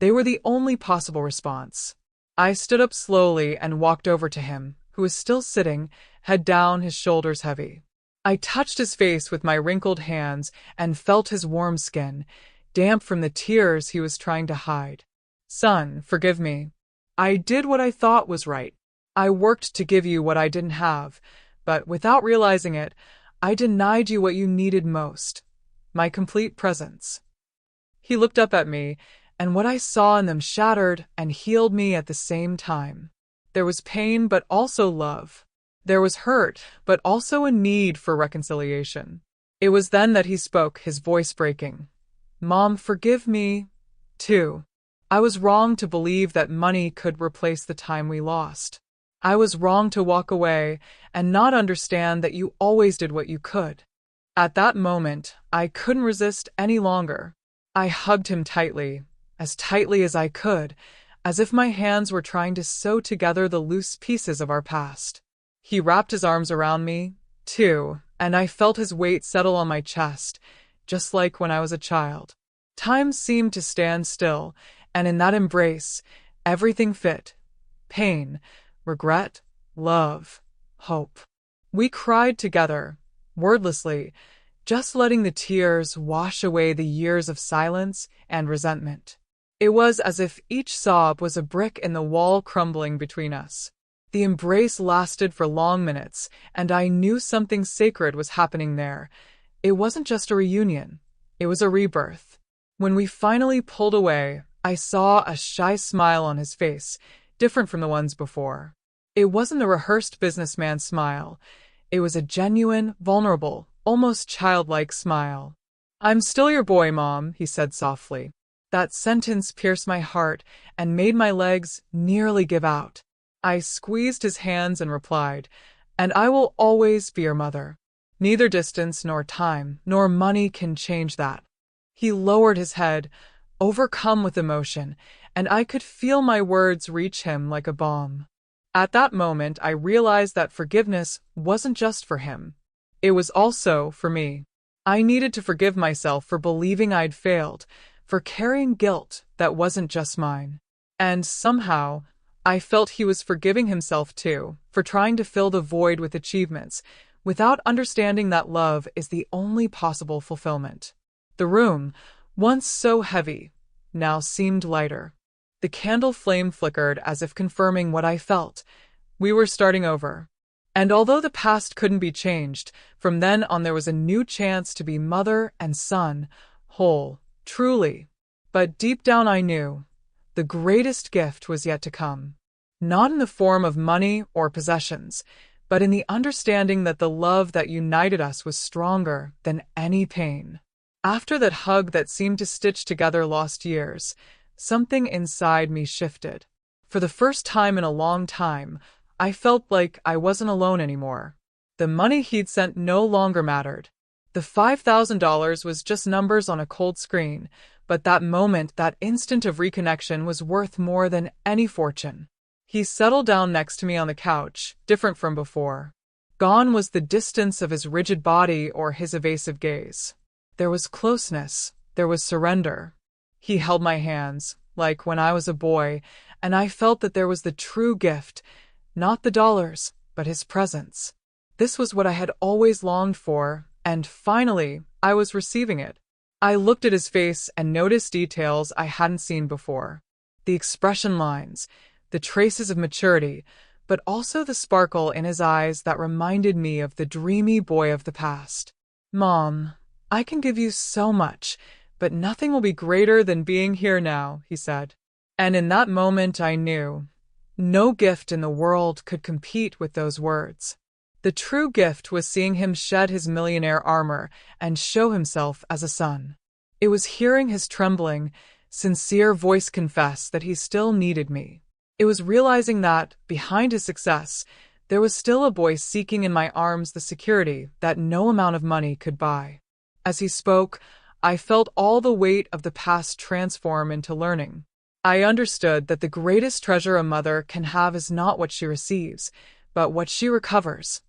they were the only possible response. I stood up slowly and walked over to him, who was still sitting, head down, his shoulders heavy. I touched his face with my wrinkled hands and felt his warm skin, damp from the tears he was trying to hide. "Son, forgive me. I did what I thought was right. I worked to give you what I didn't have, but without realizing it, I denied you what you needed most, my complete presence." He looked up at me, and what I saw in them shattered and healed me at the same time. There was pain, but also love. There was hurt, but also a need for reconciliation. It was then that he spoke, his voice breaking. "Mom, forgive me, too. I was wrong to believe that money could replace the time we lost. I was wrong to walk away and not understand that you always did what you could." At that moment, I couldn't resist any longer. I hugged him tightly as I could, as if my hands were trying to sew together the loose pieces of our past. He wrapped his arms around me, too, and I felt his weight settle on my chest, just like when I was a child. Time seemed to stand still, and in that embrace, everything fit. Pain, regret, love, hope. We cried together, wordlessly, just letting the tears wash away the years of silence and resentment. It was as if each sob was a brick in the wall crumbling between us. The embrace lasted for long minutes, and I knew something sacred was happening there. It wasn't just a reunion, it was a rebirth. When we finally pulled away, I saw a shy smile on his face, different from the ones before. It wasn't the rehearsed businessman smile. It was a genuine, vulnerable, almost childlike smile. "I'm still your boy, Mom," he said softly. That sentence pierced my heart and made my legs nearly give out. I squeezed his hands and replied, "And I will always be your mother. Neither distance nor time nor money can change that." He lowered his head, overcome with emotion, and I could feel my words reach him like a balm. At that moment, I realized that forgiveness wasn't just for him. It was also for me. I needed to forgive myself for believing I'd failed, for carrying guilt that wasn't just mine. And somehow, I felt he was forgiving himself too, for trying to fill the void with achievements, without understanding that love is the only possible fulfillment. The room, once so heavy, now seemed lighter. The candle flame flickered as if confirming what I felt. We were starting over. And although the past couldn't be changed, from then on there was a new chance to be mother and son, whole, truly. But deep down I knew the greatest gift was yet to come. Not in the form of money or possessions, but in the understanding that the love that united us was stronger than any pain. After that hug that seemed to stitch together lost years, something inside me shifted. For the first time in a long time, I felt like I wasn't alone anymore. The money he'd sent no longer mattered. The $5,000 was just numbers on a cold screen, but that moment, that instant of reconnection was worth more than any fortune. He settled down next to me on the couch, different from before. Gone was the distance of his rigid body or his evasive gaze. There was closeness, there was surrender. He held my hands, like when I was a boy, and I felt that there was the true gift, not the dollars, but his presence. This was what I had always longed for, and finally, I was receiving it. I looked at his face and noticed details I hadn't seen before. The expression lines, the traces of maturity, but also the sparkle in his eyes that reminded me of the dreamy boy of the past. "Mom, I can give you so much, but nothing will be greater than being here now," he said. And in that moment I knew no gift in the world could compete with those words. The true gift was seeing him shed his millionaire armor and show himself as a son. It was hearing his trembling, sincere voice confess that he still needed me. It was realizing that, behind his success, there was still a boy seeking in my arms the security that no amount of money could buy. As he spoke, I felt all the weight of the past transform into learning. I understood that the greatest treasure a mother can have is not what she receives, but what she recovers.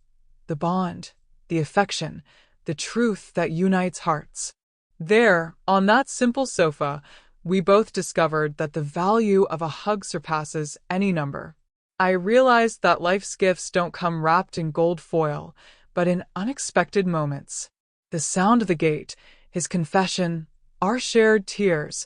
The bond, the affection, the truth that unites hearts. There, on that simple sofa, we both discovered that the value of a hug surpasses any number. I realized that life's gifts don't come wrapped in gold foil, but in unexpected moments. The sound of the gate, his confession, our shared tears,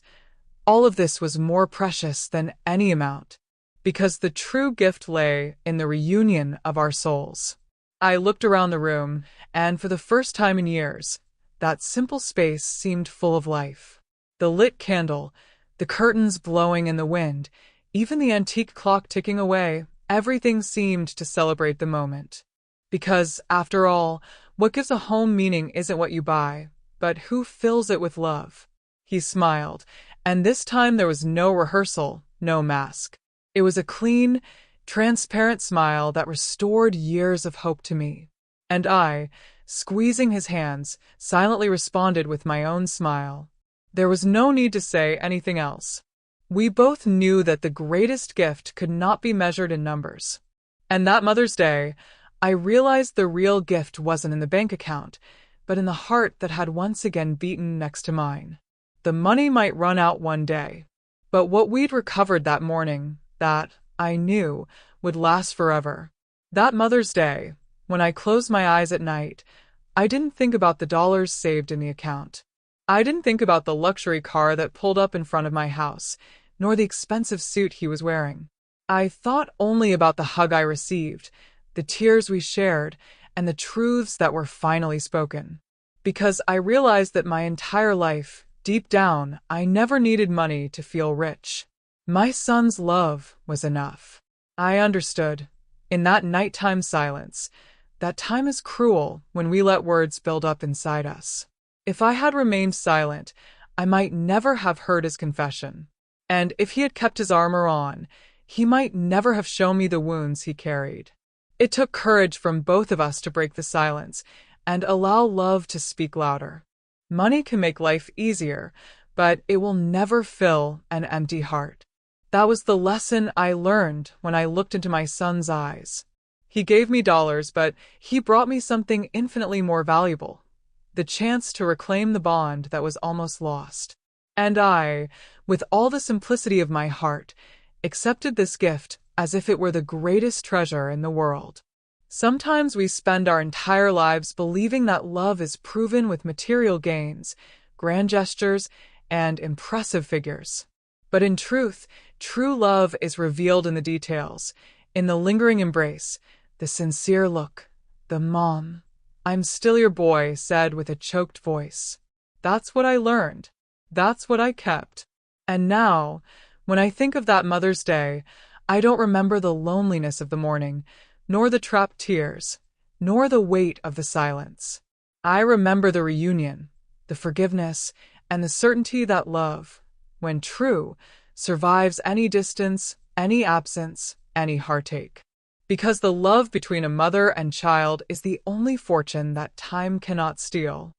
all of this was more precious than any amount, because the true gift lay in the reunion of our souls. I looked around the room, and for the first time in years, that simple space seemed full of life. The lit candle, the curtains blowing in the wind, even the antique clock ticking away, everything seemed to celebrate the moment. Because, after all, what gives a home meaning isn't what you buy, but who fills it with love. He smiled, and this time there was no rehearsal, no mask. It was a clean, transparent smile that restored years of hope to me. And I, squeezing his hands, silently responded with my own smile. There was no need to say anything else. We both knew that the greatest gift could not be measured in numbers. And that Mother's Day, I realized the real gift wasn't in the bank account, but in the heart that had once again beaten next to mine. The money might run out one day, but what we'd recovered that morning, that, I knew, would last forever. That Mother's Day, when I closed my eyes at night, I didn't think about the dollars saved in the account. I didn't think about the luxury car that pulled up in front of my house, nor the expensive suit he was wearing. I thought only about the hug I received, the tears we shared, and the truths that were finally spoken. Because I realized that my entire life, deep down, I never needed money to feel rich. My son's love was enough. I understood, in that nighttime silence, that time is cruel when we let words build up inside us. If I had remained silent, I might never have heard his confession. And if he had kept his armor on, he might never have shown me the wounds he carried. It took courage from both of us to break the silence and allow love to speak louder. Money can make life easier, but it will never fill an empty heart. That was the lesson I learned when I looked into my son's eyes. He gave me dollars, but he brought me something infinitely more valuable, the chance to reclaim the bond that was almost lost. And I, with all the simplicity of my heart, accepted this gift as if it were the greatest treasure in the world. Sometimes we spend our entire lives believing that love is proven with material gains, grand gestures, and impressive figures. But in truth, true love is revealed in the details, in the lingering embrace, the sincere look, the "Mom, I'm still your boy," said with a choked voice. That's what I learned. That's what I kept. And now, when I think of that Mother's Day, I don't remember the loneliness of the morning, nor the trapped tears, nor the weight of the silence. I remember the reunion, the forgiveness, and the certainty that love, when true, survives any distance, any absence, any heartache. Because the love between a mother and child is the only fortune that time cannot steal.